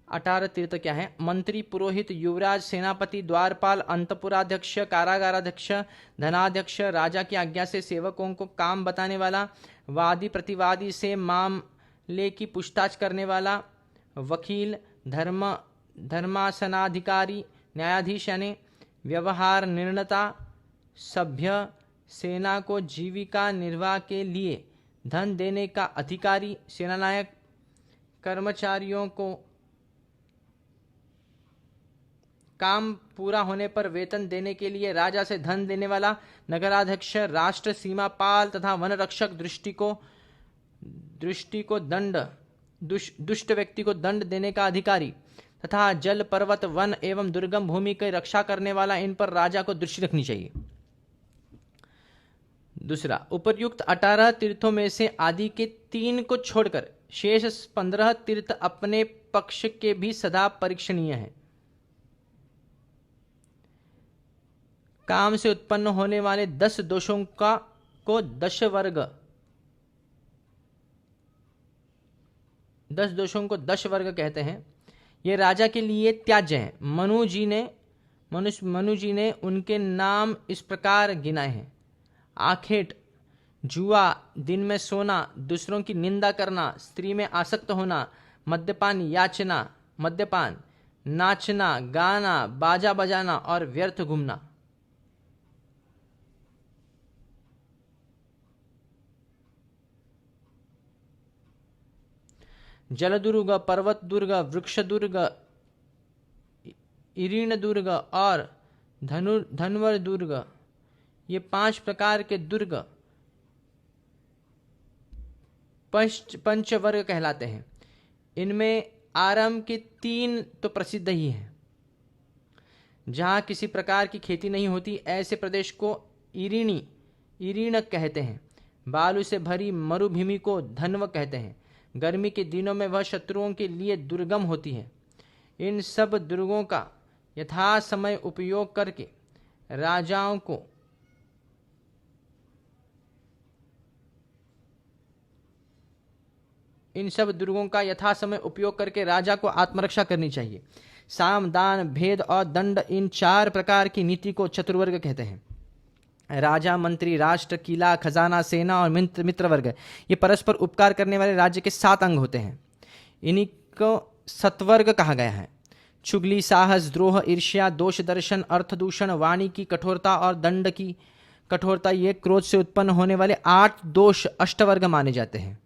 Speaker 1: 18 तीर्थ क्या है? मंत्री, पुरोहित, युवराज, सेनापति, द्वारपाल, अंतपुराध्यक्ष, कारागाराध्यक्ष, धनाध्यक्ष, राजा की आज्ञा से सेवकों को काम बताने वाला, वादी प्रतिवादी से मामले की पूछताछ करने वाला, वकील, धर्मासनाधिकारी, न्यायाधीश यानी व्यवहार निर्णता, सभ्य, सेना को जीविका निर्वाह के लिए धन देने का अधिकारी, सेनानायक, कर्मचारियों को काम पूरा होने पर वेतन देने के लिए राजा से धन देने वाला, नगराध्यक्ष, राष्ट्र सीमापाल तथा वन रक्षक, दृष्टि को दंड, दुष्ट व्यक्ति को दंड देने का अधिकारी तथा जल, पर्वत, वन एवं दुर्गम भूमि की रक्षा करने वाला, इन पर राजा को दृष्टि रखनी चाहिए। दूसरा, उपर्युक्त 18 तीर्थों में से आदि के 3 को छोड़कर शेष 15 तीर्थ अपने पक्ष के भी सदा परीक्षणीय हैं। काम से उत्पन्न होने वाले 10 दोषों को 10 वर्ग कहते हैं। ये राजा के लिए त्याज्य हैं। मनु जी ने उनके नाम इस प्रकार गिनाए हैं: आखेट, जुआ, दिन में सोना, दूसरों की निंदा करना, स्त्री में आसक्त होना, मद्यपान, नाचना, गाना, बाजा बजाना और व्यर्थ घूमना। जलदुर्ग, पर्वत दुर्ग, वृक्ष दुर्ग, इरीण दुर्ग और धनवर दुर्ग, ये 5 प्रकार के दुर्ग पंचवर्ग कहलाते हैं। इनमें आरंभ के 3 तो प्रसिद्ध ही हैं। जहां किसी प्रकार की खेती नहीं होती, ऐसे प्रदेश को इरीण कहते हैं। बालू से भरी मरुभूमि को धनव कहते हैं। गर्मी के दिनों में वह शत्रुओं के लिए दुर्गम होती है। इन सब दुर्गों का यथासमय उपयोग करके राजा को आत्मरक्षा करनी चाहिए। साम, दान, भेद और दंड, इन 4 प्रकार की नीति को चतुर्वर्ग कहते हैं। राजा, मंत्री, राष्ट्र, किला, खजाना, सेना और मित्र वर्ग, ये परस्पर उपकार करने वाले राज्य के 7 अंग होते हैं। इन्हीं को सत्वर्ग कहा गया है। चुगली, साहस, द्रोह, ईर्ष्या, दोष दर्शन, अर्थदूषण, वाणी की कठोरता और दंड की कठोरता, ये क्रोध से उत्पन्न होने वाले 8 दोष अष्टवर्ग माने जाते हैं।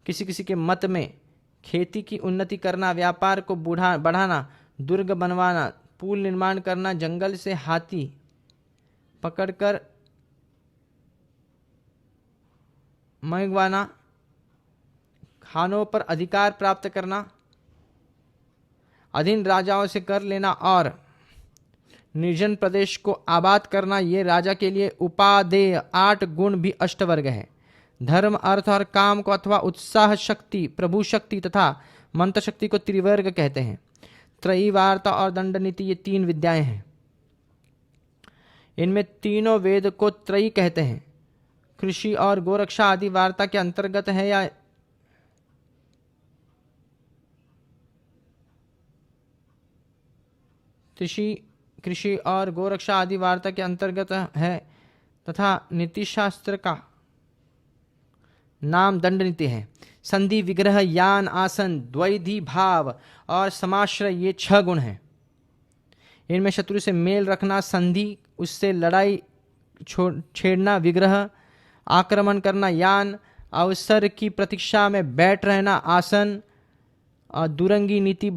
Speaker 1: किसी के मत में खेती की उन्नति करना, व्यापार को बढ़ाना, दुर्ग बनवाना, पुल निर्माण करना, जंगल से हाथी पकड़कर मंगवाना, खानों पर अधिकार प्राप्त करना, अधीन राजाओं से कर लेना और निर्जन प्रदेश को आबाद करना, ये राजा के लिए उपादेय 8 गुण भी अष्टवर्ग है। धर्म, अर्थ और काम को अथवा उत्साह शक्ति, प्रभु शक्ति तथा मंत्र शक्ति को त्रिवर्ग कहते हैं। त्रयी, वार्ता और दंड नीति, ये 3 विद्याएं हैं। इनमें तीनों वेद को त्रयी कहते हैं। कृषि और गोरक्षा आदि वार्ता के अंतर्गत है या कृषि और गोरक्षा आदि वार्ता के अंतर्गत है तथा नीति शास्त्र का नाम दंड नीति है। संधि, विग्रह, यान, आसन, द्वैधी भाव और समाश्रय, ये 6 गुण हैं। इनमें शत्रु से मेल रखना, संधि, उससे लड़ाई छेड़ना, विग्रह, आक्रमण करना, यान, अवसर की प्रतीक्षा में बैठ रहना, आसन, और दुरंगी नीति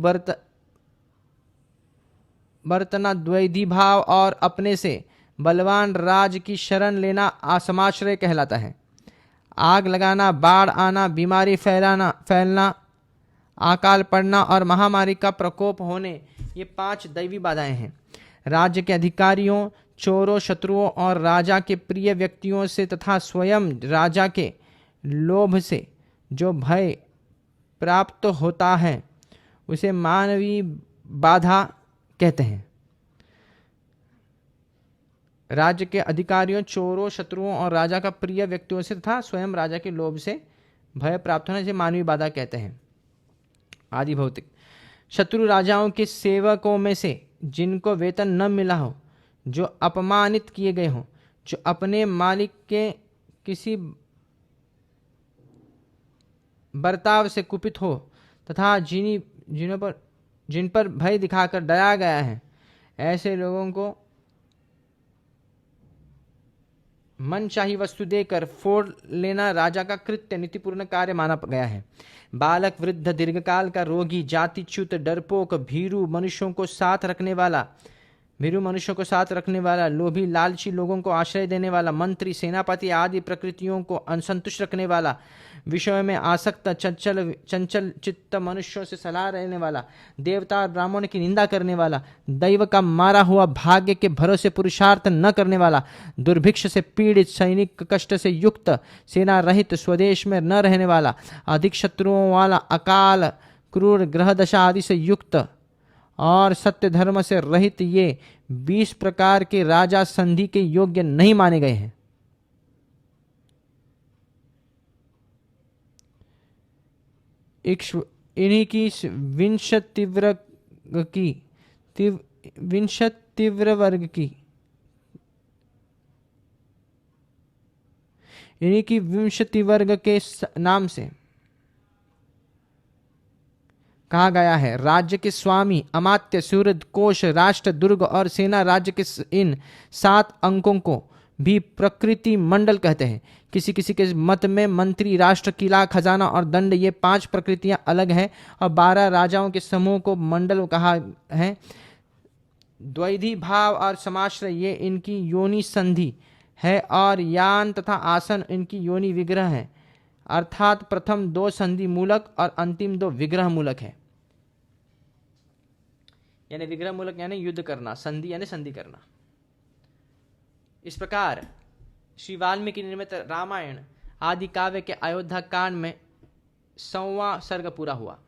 Speaker 1: बरतना, द्वैधी भाव और अपने से बलवान राज की शरण लेना असमाश्रय कहलाता है। आग लगाना, बाढ़ आना, बीमारी फैलना, अकाल पड़ना और महामारी का प्रकोप होने, ये 5 दैवी बाधाएं हैं। राज्य के अधिकारियों, चोरों, शत्रुओं और राजा के प्रिय व्यक्तियों से तथा स्वयं राजा के लोभ से जो भय प्राप्त होता है उसे मानवीय बाधा कहते हैं। राज्य के अधिकारियों, चोरों, शत्रुओं और राजा का प्रिय व्यक्तियों से तथा स्वयं राजा के लोभ से भय प्राप्त होने से मानवीय बाधा कहते हैं। आदि भौतिक, शत्रु राजाओं के सेवकों में से जिनको वेतन न मिला हो, जो अपमानित किए गए हों, जो अपने मालिक के किसी बर्ताव से कुपित हो तथा जिन पर भय दिखाकर डराया गया है, ऐसे लोगों को मनचाही वस्तु देकर फोड़ लेना राजा का कृत्य नीतिपूर्ण कार्य माना गया है। बालक, वृद्ध, दीर्घकाल का रोगी, जातिच्युत, डरपोक, भीरू मनुष्यों को साथ रखने वाला, लोभी लालची लोगों को आश्रय देने वाला, मंत्री, सेनापति आदि प्रकृतियों को असंतुष्ट रखने वाला, विषयों में आसक्त चंचल चित्त मनुष्यों से सलाह रहने वाला, देवता और ब्राह्मण की निंदा करने वाला, दैव का मारा हुआ, भाग्य के भरोसे पुरुषार्थ न करने वाला, दुर्भिक्ष से पीड़ित, सैनिक कष्ट से युक्त, सेना रहित, स्वदेश में न रहने वाला, अधिक शत्रुओं वाला, अकाल, क्रूर ग्रह दशा आदि से युक्त और सत्य धर्म से रहित, ये 20 प्रकार के राजा संधि के योग्य नहीं माने गए हैं। इन्हीं की विंशत तीव्र वर्ग की इन्हीं की विंशति वर्ग के नाम से कहा गया है। राज्य के स्वामी, अमात्य, सूरज, कोष, राष्ट्र, दुर्ग और सेना राज्य के इन 7 अंकों को भी प्रकृति मंडल कहते हैं। किसी किसी के मत में मंत्री, राष्ट्र, किला, खजाना और दंड, ये 5 प्रकृतियां अलग हैं और 12 राजाओं के समूह को मंडल कहा है। द्वैधी भाव और समाश्रय ये इनकी योनि संधि है और यान तथा आसन इनकी योनि विग्रह है, अर्थात प्रथम 2 संधि मूलक और अंतिम 2 विग्रह मूलक है। यानी विग्रह मूलक यानी युद्ध करना, संधि यानी संधि करना। इस प्रकार श्री वाल्मीकि निर्मित रामायण आदि काव्य के अयोध्या कांड में 100वां सर्ग पूरा हुआ।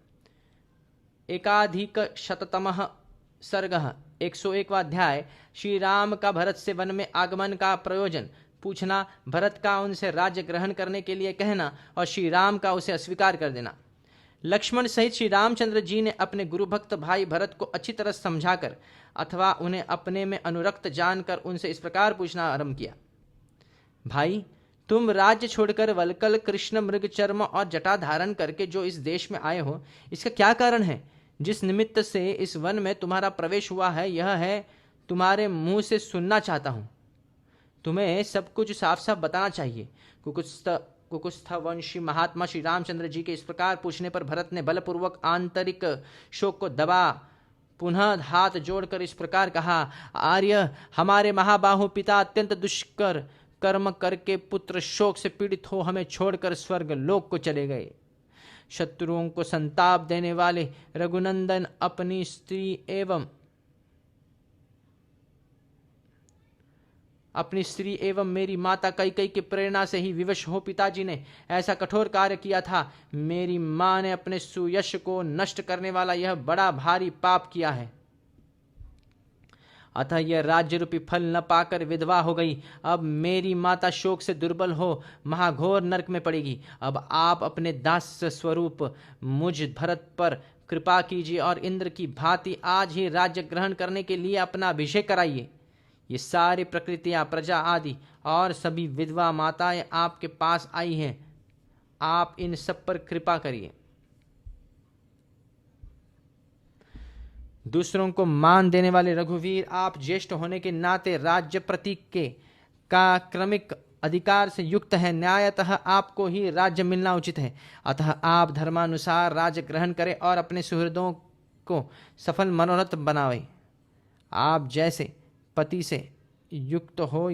Speaker 1: एकाधिक शततमः सर्गः 101वां अध्याय। श्री राम का भरत से वन में आगमन का प्रयोजन पूछना, भरत का उनसे राज्य ग्रहण करने के लिए कहना और श्री राम का उसे अस्वीकार कर देना। लक्ष्मण सहित श्री रामचंद्र जी ने अपने गुरु भक्त भाई भरत को अच्छी तरह समझाकर अथवा उन्हें अपने में अनुरक्त जानकर उनसे इस प्रकार पूछना आरंभ किया। भाई, तुम राज्य छोड़कर वलकल, कृष्ण, मृग चर्म और जटा धारण करके जो इस देश में आए हो, इसका क्या कारण है? जिस निमित्त से इस वन में तुम्हारा प्रवेश हुआ है, यह है तुम्हारे मुंह से सुनना चाहता हूं। तुम्हें सब कुछ साफ साफ बताना चाहिए। कुकुस्थवंशी महात्मा श्री रामचंद्र जी के इस प्रकार पूछने पर भरत ने बलपूर्वक आंतरिक शोक को दबा पुनः हाथ जोड़कर इस प्रकार कहा, आर्य, हमारे महाबाहु पिता अत्यंत दुष्कर कर्म करके पुत्र शोक से पीड़ित हो हमें छोड़कर स्वर्ग लोक को चले गए। शत्रुओं को संताप देने वाले रघुनंदन अपनी स्त्री एवं मेरी माता कैकेयी की प्रेरणा से ही विवश हो पिताजी ने ऐसा कठोर कार्य किया था। मेरी मां ने अपने सुयश को नष्ट करने वाला यह बड़ा भारी पाप किया है, अतः यह राज्य रूपी फल न पाकर विधवा हो गई। अब मेरी माता शोक से दुर्बल हो महाघोर नरक में पड़ेगी। अब आप अपने दास स्वरूप मुझ भरत पर कृपा कीजिए और इंद्र की भांति आज ही राज्य ग्रहण करने के लिए अपना अभिषेक कराइए। ये सारी प्रकृतियां, प्रजा आदि और सभी विधवा माताएं आपके पास आई हैं, आप इन सब पर कृपा करिए। दूसरों को मान देने वाले रघुवीर, आप ज्येष्ठ होने के नाते राज्य प्रतीक के का क्रमिक अधिकार से युक्त है। न्यायतः आपको ही राज्य मिलना उचित है, अतः आप धर्मानुसार राज्य ग्रहण करें और अपने सुहृदों को सफल मनोरथ बनावें। आप जैसे पति से युक्त हो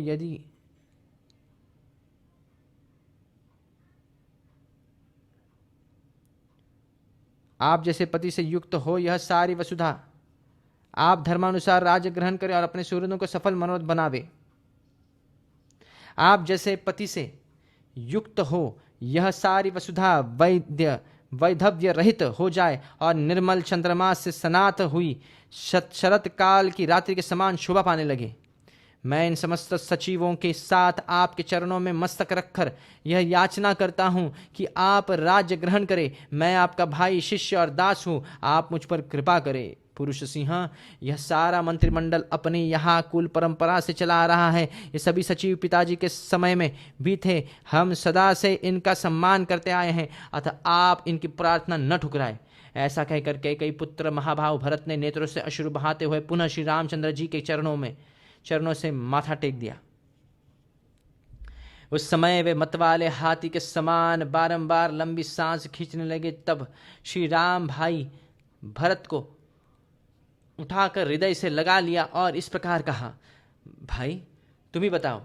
Speaker 1: यह सारी वसुधा, आप धर्मानुसार राज्य ग्रहण करें और अपने सुहृदों को सफल मनोरथ बनावे। आप जैसे पति से युक्त हो यह सारी वसुधा वैधव्य रहित हो जाए और निर्मल चंद्रमा से स्नात हुई शरत काल की रात्रि के समान शोभा पाने लगे। मैं इन समस्त सचिवों के साथ आपके चरणों में मस्तक रखकर यह याचना करता हूँ कि आप राज्य ग्रहण करें। मैं आपका भाई, शिष्य और दास हूँ, आप मुझ पर कृपा करें। पुरुष सिंह, यह सारा मंत्रिमंडल अपने यहाँ कुल परंपरा से चला आ रहा है। ये सभी सचिव पिताजी के समय में भी थे। हम सदा से इनका सम्मान करते आए हैं, अतः आप इनकी प्रार्थना न ठुकराएं। ऐसा कहकर कैकेयी पुत्र महाभाव भरत ने नेत्रों से अश्रु बहाते हुए पुनः श्री रामचंद्र जी के चरणों से माथा टेक दिया। उस समय वे मतवाले हाथी के समान बारंबार लंबी सांस खींचने लगे। तब श्री राम भाई भरत को उठाकर हृदय से लगा लिया और इस प्रकार कहा, भाई तुम ही बताओ,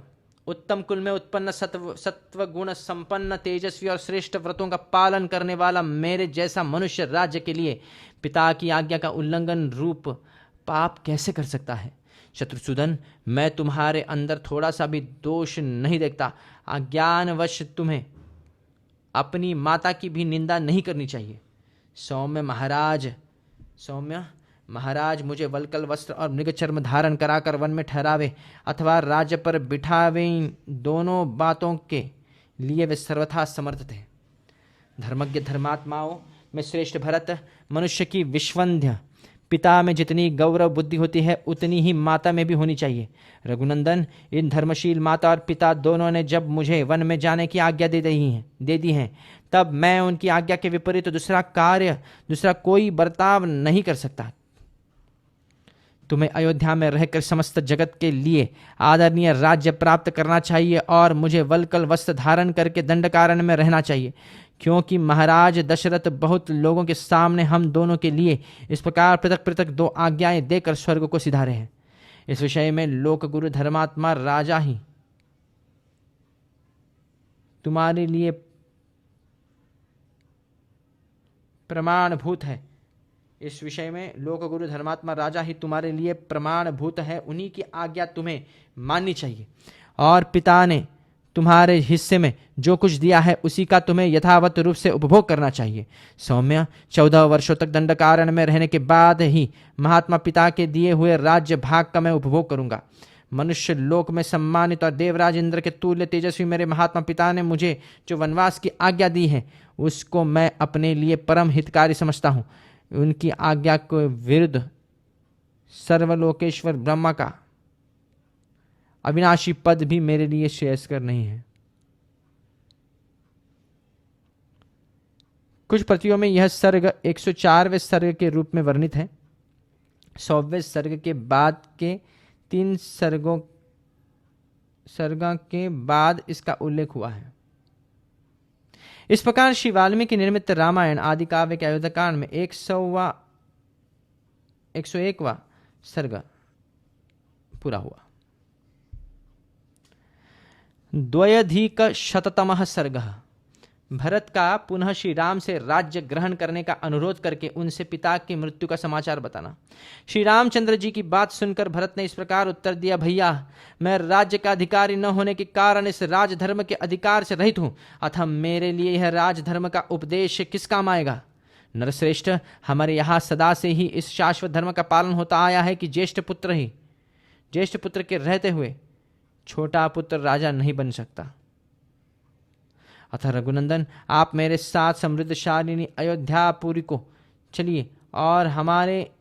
Speaker 1: उत्तम कुल में उत्पन्न सत्व गुण संपन्न तेजस्वी और श्रेष्ठ व्रतों का पालन करने वाला मेरे जैसा मनुष्य राज्य के लिए पिता की आज्ञा का उल्लंघन रूप पाप कैसे कर सकता है? शत्रुसूदन, मैं तुम्हारे अंदर थोड़ा सा भी दोष नहीं देखता। अज्ञानवश तुम्हें अपनी माता की भी निंदा नहीं करनी चाहिए। सौम्य महाराज मुझे वल्कल वस्त्र और मृग चर्म धारण कराकर वन में ठहरावे अथवा राज्य पर बिठावे, इन दोनों बातों के लिए वे सर्वथा समर्थ थे। धर्मज्ञ धर्मात्माओं में श्रेष्ठ भरत, मनुष्य की विश्वंध्य पिता में जितनी गौरव बुद्धि होती है उतनी ही माता में भी होनी चाहिए। रघुनंदन, इन धर्मशील माता और पिता दोनों ने जब मुझे वन में जाने की आज्ञा दे दी है तब मैं उनकी आज्ञा के विपरीत दूसरा कोई बर्ताव नहीं कर सकता। तुम्हें अयोध्या में रहकर समस्त जगत के लिए आदरणीय राज्य प्राप्त करना चाहिए और मुझे वल्कल वस्त्र धारण करके दंडकारण्य में रहना चाहिए, क्योंकि महाराज दशरथ बहुत लोगों के सामने हम दोनों के लिए इस प्रकार पृथक पृथक 2 आज्ञाएं देकर स्वर्ग को सिधारे हैं। इस विषय में लोक गुरु धर्मात्मा राजा ही तुम्हारे लिए प्रमाणभूत है। इस विषय में लोक गुरु धर्मात्मा राजा ही तुम्हारे लिए प्रमाणभूत है। उन्हीं की आज्ञा तुम्हें माननी चाहिए और पिता ने तुम्हारे हिस्से में जो कुछ दिया है उसी का तुम्हें यथावत रूप से उपभोग करना चाहिए। सौम्य, 14 वर्षों तक दंडकारण्य में रहने के बाद ही महात्मा पिता के दिए हुए राज्य भाग का मैं उपभोग करूंगा। मनुष्य लोक में सम्मानित और देवराज इंद्र के तुल्य तेजस्वी मेरे महात्मा पिता ने मुझे जो वनवास की आज्ञा दी है उसको मैं अपने लिए परम हितकारी समझता हूँ। उनकी आज्ञा के विरुद्ध सर्वलोकेश्वर ब्रह्मा का अविनाशी पद भी मेरे लिए श्रेयस्कर नहीं है। कुछ प्रतियों में यह सर्ग 104वें सर्ग के रूप में वर्णित है। 100वें सर्ग के बाद के 3 सर्गों के बाद इसका उल्लेख हुआ है। इस प्रकार श्री वाल्मीकि निर्मित रामायण आदि काव्य के अयोध्याकांड में 101वां सर्ग पूरा हुआ। 2अधिकशततमः सर्गः। भरत का पुनः श्री राम से राज्य ग्रहण करने का अनुरोध करके उनसे पिता की मृत्यु का समाचार बताना। श्री रामचंद्र जी की बात सुनकर भरत ने इस प्रकार उत्तर दिया, भैया, मैं राज्य का अधिकारी न होने के कारण इस राजधर्म के अधिकार से रहित हूं, अतः मेरे लिए यह राजधर्म का उपदेश किस काम आएगा। नरश्रेष्ठ, हमारे यहाँ सदा से ही इस शाश्वत धर्म का पालन होता आया है कि ज्येष्ठ पुत्र के रहते हुए छोटा पुत्र राजा नहीं बन सकता। अतः रघुनंदन, आप मेरे साथ समृद्धशालिनी अयोध्यापुरी को चलिए और हमारे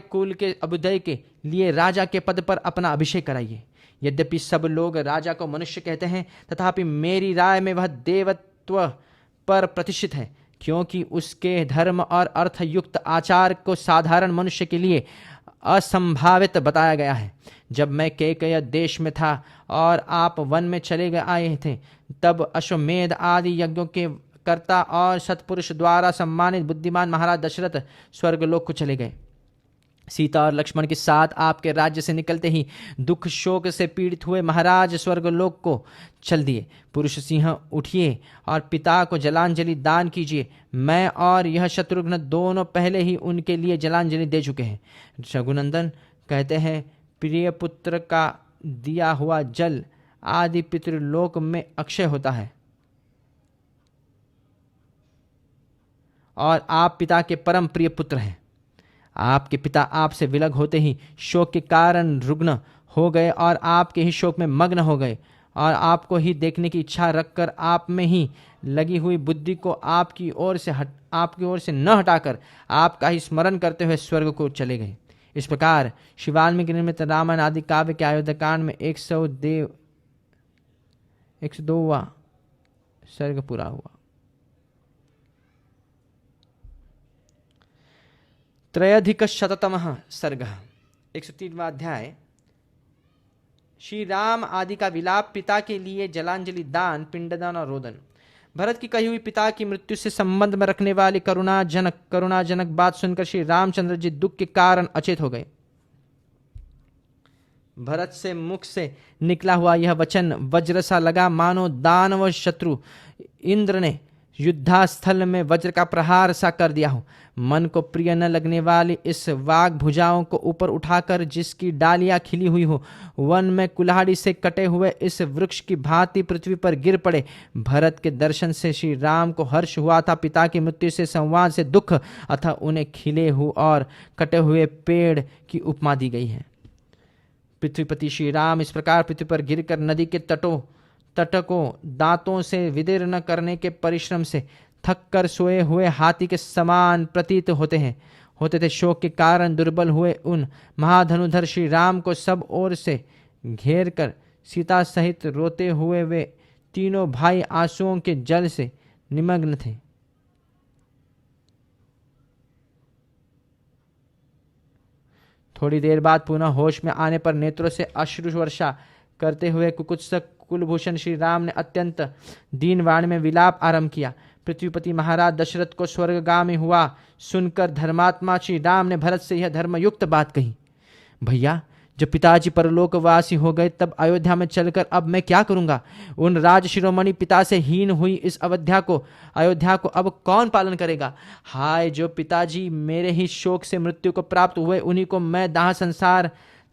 Speaker 1: कुल के अभ्युदय के लिए राजा के पद पर अपना अभिषेक कराइए। यद्यपि सब लोग राजा को मनुष्य कहते हैं, तथापि मेरी राय में वह देवत्व पर प्रतिष्ठित है, क्योंकि उसके धर्म और अर्थयुक्त आचार को साधारण मनुष्य के लिए असंभावित बताया गया है। जब मैं केकय देश में था और आप वन में चले आए थे, तब अश्वमेध आदि यज्ञों के कर्ता और सत्पुरुष द्वारा सम्मानित बुद्धिमान महाराज दशरथ स्वर्गलोक को चले गए। सीता और लक्ष्मण के साथ आपके राज्य से निकलते ही दुख शोक से पीड़ित हुए महाराज स्वर्गलोक को चल दिए। पुरुष सिंह, उठिए और पिता को जलांजलि दान कीजिए। मैं और यह शत्रुघ्न दोनों पहले ही उनके लिए जलांजलि दे चुके हैं। रघुनंदन कहते हैं, प्रिय पुत्र का दिया हुआ जल आदि पितृलोक में अक्षय होता है और आप पिता के परम प्रिय पुत्र हैं। आपके पिता आपसे विलग होते ही शोक के कारण रुग्ण हो गए और आपके ही शोक में मग्न हो गए, और आपको ही देखने की इच्छा रखकर आप में ही लगी हुई बुद्धि को आपकी ओर से न हटाकर आपका ही स्मरण करते हुए स्वर्ग को चले गए। इस प्रकार श्री वाल्मीकि निर्मित रामायण आदि काव्य के अयोध्याकांड में 102वां सर्ग पूरा हुआ। 3अधिकशततमः सर्गः। 103वां अध्याय। श्री राम आदि का विलाप, पिता के लिए जलांजलि दान, पिंडदान और रोदन। भरत की कही हुई पिता की मृत्यु से संबंध में रखने वाली करुणाजनक बात सुनकर श्री रामचंद्र जी दुख के कारण अचेत हो गए। भरत से मुख से निकला हुआ यह वचन वज्र सा लगा, मानो दानव शत्रु इंद्र ने युद्धास्थल में वज्र का प्रहार सा कर दिया हो। मन को प्रिय न लगने वाली इस वाग भुजाओं को ऊपर उठाकर जिसकी डालियां खिली हुई हो, वन में कुल्हाड़ी से कटे हुए इस वृक्ष की भांति पृथ्वी पर गिर पड़े। भरत के दर्शन से श्री राम को हर्ष हुआ था। पिता की मृत्यु से संवाद से दुख, अतः उन्हें खिले हुए और कटे हुए पेड़ की उपमा दी गई है। पृथ्वीपति श्री राम इस प्रकार पृथ्वी पर गिरकर नदी के तट को दांतों से विदीर्ण न करने के परिश्रम से थक कर सोए हुए हाथी के समान प्रतीत होते थे। शोक के कारण दुर्बल हुए उन महाधनुधर श्री राम को सब ओर से घेर कर सीता सहित रोते हुए वे तीनों भाई आंसुओं के जल से निमग्न थे। थोड़ी देर बाद पुनः होश में आने पर नेत्रों से अश्रु वर्षा करते हुए कुकुत्सक कुलभूषण श्री राम ने अत्यंत दीन वाणी में विलाप आरंभ किया। पृथ्वीपति महाराज दशरथ को स्वर्गगामी हुआ सुनकर धर्मात्मा श्री राम ने भरत से यह धर्मयुक्त बात कही। भैया, जब पिताजी परलोकवासी हो गए तब अयोध्या में चलकर अब मैं क्या करूंगा? उन राज शिरोमणि पिता से हीन हुई इस अयोध्या को अब कौन पालन करेगा? हाय, जो पिताजी मेरे ही शोक से मृत्यु को प्राप्त हुए, उन्हीं को मैं दाह संसार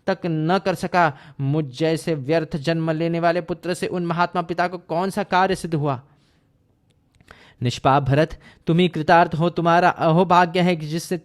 Speaker 1: तक न कर सका। मुझ जैसे व्यर्थ जन्म लेने वाले पुत्र से उन महात्मा पिता को कौन सा कार्य सिद्ध हुआ? निष्पाप भरत, तुम ही कृतार्थ हो। तुम्हारा अहोभाग्य है कि जिससे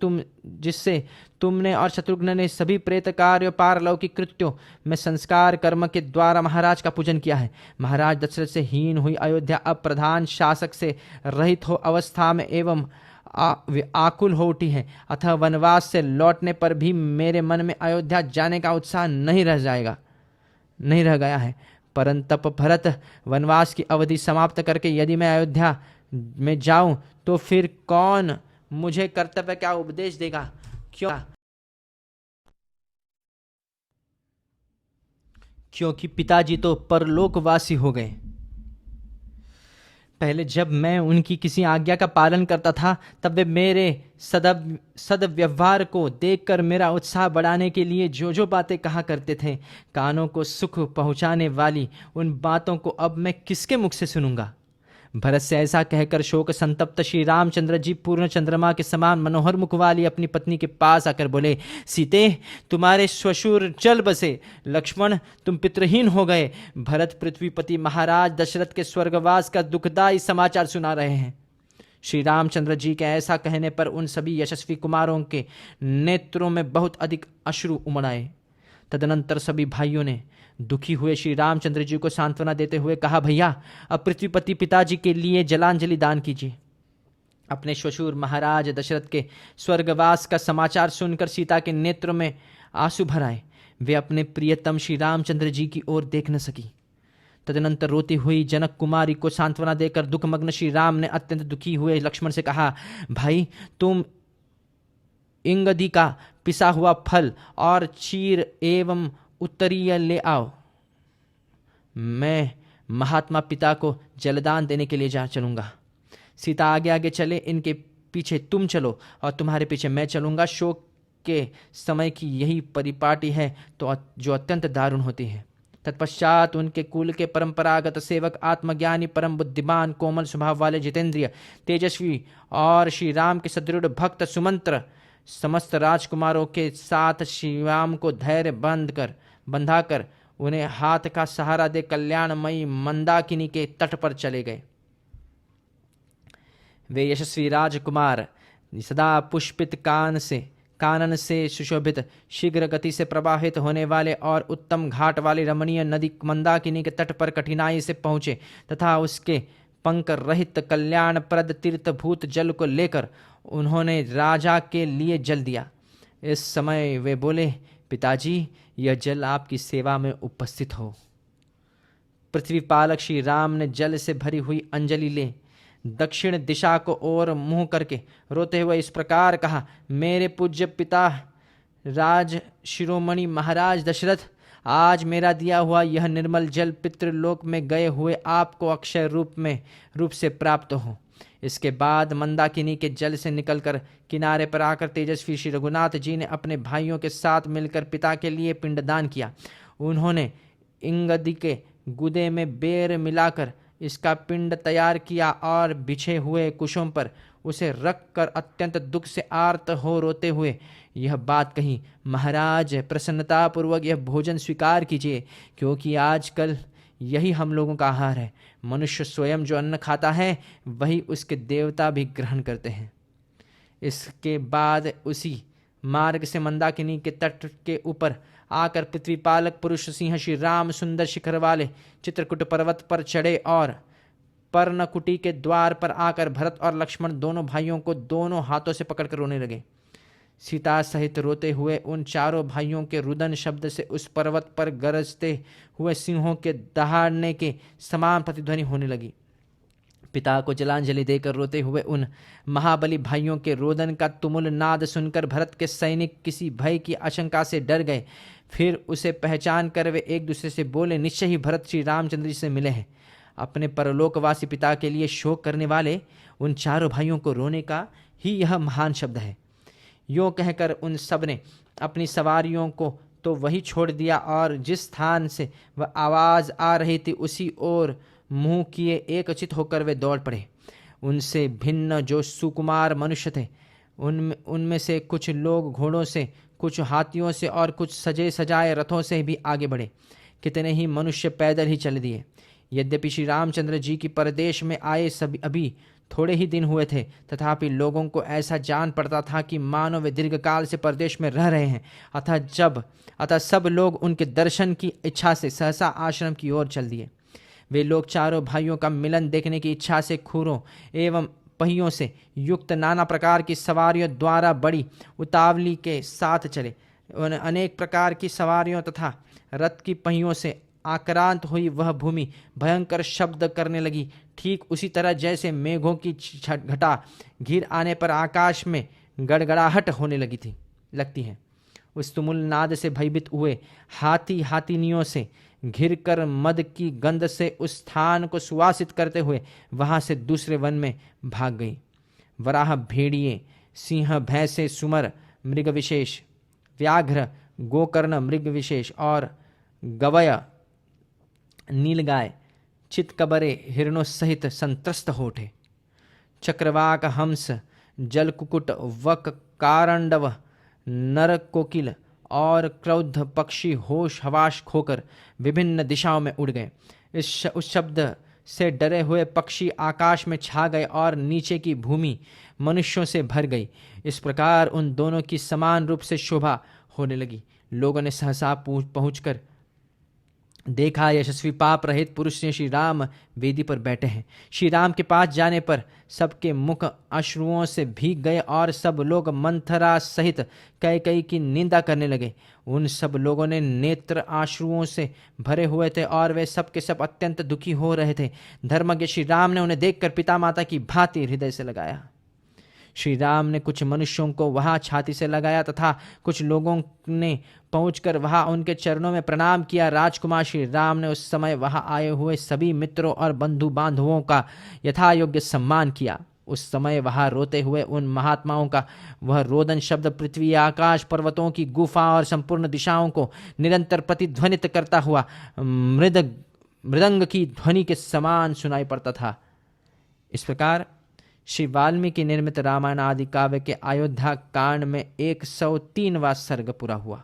Speaker 1: तुमने और शत्रुघ्न ने सभी प्रेत कार्य पारलौकिक कृत्यों में संस्कार कर्म के द्वारा महाराज का पूजन किया है। महाराज दशरथ से हीन हुई अयोध्या अब प्रधान शासक से रहित हो अवस्था में एवं आकुल हो उठी है। अतः वनवास से लौटने पर भी मेरे मन में अयोध्या जाने का उत्साह नहीं रह गया है। परंतप भरत, वनवास की अवधि समाप्त करके यदि मैं अयोध्या में जाऊं तो फिर कौन मुझे कर्तव्य का उपदेश देगा? क्योंकि पिताजी तो परलोकवासी हो गए। पहले जब मैं उनकी किसी आज्ञा का पालन करता था तब वे मेरे सदव्यवहार को देखकर मेरा उत्साह बढ़ाने के लिए जो बातें कहा करते थे, कानों को सुख पहुंचाने वाली उन बातों को अब मैं किसके मुख से सुनूंगा? भरत से ऐसा कहकर शोक संतप्त श्री रामचंद्र जी पूर्ण चंद्रमा के समान मनोहर मुख वाली अपनी पत्नी के पास आकर बोले, सीते, तुम्हारे श्वशुर चल बसे। लक्ष्मण, तुम पितृहीन हो गए। भरत पृथ्वीपति महाराज दशरथ के स्वर्गवास का दुखदायी समाचार सुना रहे हैं। श्री रामचंद्र जी के ऐसा कहने पर उन सभी यशस्वी कुमारों के नेत्रों में बहुत अधिक अश्रु उमड़ आए। तदनंतर सभी भाइयों ने दुखी हुए श्री रामचंद्र जी को सांत्वना देते हुए कहा, भैया, अब पृथ्वीपति पिताजी के लिए जलांजलि दान कीजिए। अपने श्वशुर महाराज दशरथ के स्वर्गवास का समाचार सुनकर सीता के नेत्रों में आंसू भर आए। वे अपने प्रियतम श्री रामचंद्र जी की ओर देख न सकी। तदनंतर रोती हुई जनक कुमारी को सांत्वना देकर दुखमग्न श्री राम ने अत्यंत दुखी हुए लक्ष्मण से कहा, भाई, तुम इंगदी का पिसा हुआ फल और चीर एवं उत्तरीय ले आओ। मैं महात्मा पिता को जलदान देने के लिए जा चलूंगा। सीता आगे आगे चले, इनके पीछे तुम चलो और तुम्हारे पीछे मैं चलूंगा। शोक के समय की यही परिपाटी है तो जो अत्यंत दारुण होती है। तत्पश्चात उनके कुल के परंपरागत सेवक आत्मज्ञानी परम बुद्धिमान कोमल स्वभाव वाले जितेंद्रिय तेजस्वी और श्री राम के सदृढ़ भक्त सुमंत्र समस्त राजकुमारों के साथ श्री राम को धैर्य बंधाकर उन्हें हाथ का सहारा दे कल्याणमयी मंदाकिनी के तट पर चले गए। वे यशस्वी राजकुमार सदा पुष्पित कानन से सुशोभित शीघ्र गति से प्रवाहित होने वाले और उत्तम घाट वाली रमणीय नदी मंदाकिनी के तट पर कठिनाई से पहुंचे तथा उसके पंक रहित कल्याणप्रद तीर्थभूत जल को लेकर उन्होंने राजा के लिए जल दिया। इस समय वे बोले, पिताजी, यह जल आपकी सेवा में उपस्थित हो। पृथ्वी पालक श्री राम ने जल से भरी हुई अंजलि ले दक्षिण दिशा को ओर मुंह करके रोते हुए इस प्रकार कहा, मेरे पूज्य पिता राज शिरोमणि महाराज दशरथ, आज मेरा दिया हुआ यह निर्मल जल पितृलोक में गए हुए आपको अक्षय रूप से प्राप्त हो। इसके बाद मंदाकिनी के जल से निकलकर किनारे पर आकर तेजस्वी श्री रघुनाथ जी ने अपने भाइयों के साथ मिलकर पिता के लिए पिंडदान किया। उन्होंने इंगदी के गुदे में बेर मिलाकर इसका पिंड तैयार किया और बिछे हुए कुशों पर उसे रखकर अत्यंत दुख से आर्त हो रोते हुए यह बात कही, महाराज प्रसन्नतापूर्वक यह भोजन स्वीकार कीजिए, क्योंकि आजकल यही हम लोगों का आहार है। मनुष्य स्वयं जो अन्न खाता है वही उसके देवता भी ग्रहण करते हैं। इसके बाद उसी मार्ग से मंदाकिनी के तट के ऊपर आकर पृथ्वीपालक पुरुष सिंह श्री राम सुंदर शिखर वाले चित्रकूट पर्वत पर चढ़े और पर्णकुटी के द्वार पर आकर भरत और लक्ष्मण दोनों भाइयों को दोनों हाथों से पकड़कर रोने लगे। सीता सहित रोते हुए उन चारों भाइयों के रुदन शब्द से उस पर्वत पर गरजते हुए सिंहों के दहाड़ने के समान प्रतिध्वनि होने लगी। पिता को जलांजलि देकर रोते हुए उन महाबली भाइयों के रोदन का तुमुल नाद सुनकर भरत के सैनिक किसी भय की आशंका से डर गए। फिर उसे पहचान कर वे एक दूसरे से बोले, निश्चय ही भरत श्री रामचंद्र जी से मिले हैं। अपने परलोकवासी पिता के लिए शोक करने वाले उन चारों भाइयों को रोने का ही यह महान शब्द है। यों कहकर उन सब ने अपनी सवारियों को तो वही छोड़ दिया और जिस स्थान से वह आवाज़ आ रही थी उसी ओर मुंह किए एकचित होकर वे दौड़ पड़े। उनसे भिन्न जो सुकुमार मनुष्य थे उनमें से कुछ लोग घोड़ों से, कुछ हाथियों से और कुछ सजे सजाए रथों से भी आगे बढ़े। कितने ही मनुष्य पैदल ही चल दिए। यद्यपि श्री रामचंद्र जी की परदेश में आए सभी अभी थोड़े ही दिन हुए थे, तथापि लोगों को ऐसा जान पड़ता था कि मानो वे दीर्घकाल से परदेश में रह रहे हैं। अतः सब लोग उनके दर्शन की इच्छा से सहसा आश्रम की ओर चल दिए। वे लोग चारों भाइयों का मिलन देखने की इच्छा से खुरों एवं पहियों से युक्त नाना प्रकार की सवारियों द्वारा बड़ी उतावली के साथ चले। अनेक प्रकार की सवारियों तथा रथ की पहियों से आक्रांत हुई वह भूमि भयंकर शब्द करने लगी, ठीक उसी तरह जैसे मेघों की घटा घिर आने पर आकाश में गड़गड़ाहट होने लगती है। उस तुमुल नाद से भयभीत हुए हाथी हाथिनियों से घिर कर मद की गंध से उस स्थान को सुवासित करते हुए वहां से दूसरे वन में भाग गई। वराह, भेड़िए, सिंह, भैंसे, सुमर मृग विशेष, व्याघ्र, गोकर्ण मृग विशेष और गवय, नीलगाय, चितकबरे हिरणों सहित संत्रस्त हो उठे। चक्रवाक, हंस, जलकुकुट, वक, कारंडव, नर कोकिल और क्रोध पक्षी होश हवाश खोकर विभिन्न दिशाओं में उड़ गए। उस शब्द से डरे हुए पक्षी आकाश में छा गए और नीचे की भूमि मनुष्यों से भर गई। इस प्रकार उन दोनों की समान रूप से शोभा होने लगी। लोगों ने सहसा पहुंचकर देखा, यशस्वी पाप रहित पुरुष ने श्री राम वेदी पर बैठे हैं। श्री राम के पास जाने पर सबके मुख अश्रुओं से भीग गए और सब लोग मंथरा सहित कैकेयी की निंदा करने लगे। उन सब लोगों ने नेत्र आश्रुओं से भरे हुए थे और वे सब के सब अत्यंत दुखी हो रहे थे। धर्मज्ञ श्री राम ने उन्हें देखकर पिता माता की भांति हृदय से लगाया। श्री राम ने कुछ मनुष्यों को वहां छाती से लगाया तथा कुछ लोगों ने पहुंचकर वहां उनके चरणों में प्रणाम किया। राजकुमार श्री राम ने उस समय वहां आए हुए सभी मित्रों और बंधु बांधवों का यथा योग्य सम्मान किया। उस समय वहां रोते हुए उन महात्माओं का वह रोदन शब्द पृथ्वी, आकाश, पर्वतों की गुफा और संपूर्ण दिशाओं को निरंतर प्रतिध्वनित करता हुआ मृदंग की ध्वनि के समान सुनाई पड़ता था। इस प्रकार श्री वाल्मीकि निर्मित रामायण आदि काव्य के अयोध्या कांड में 103वां सर्ग पूरा हुआ।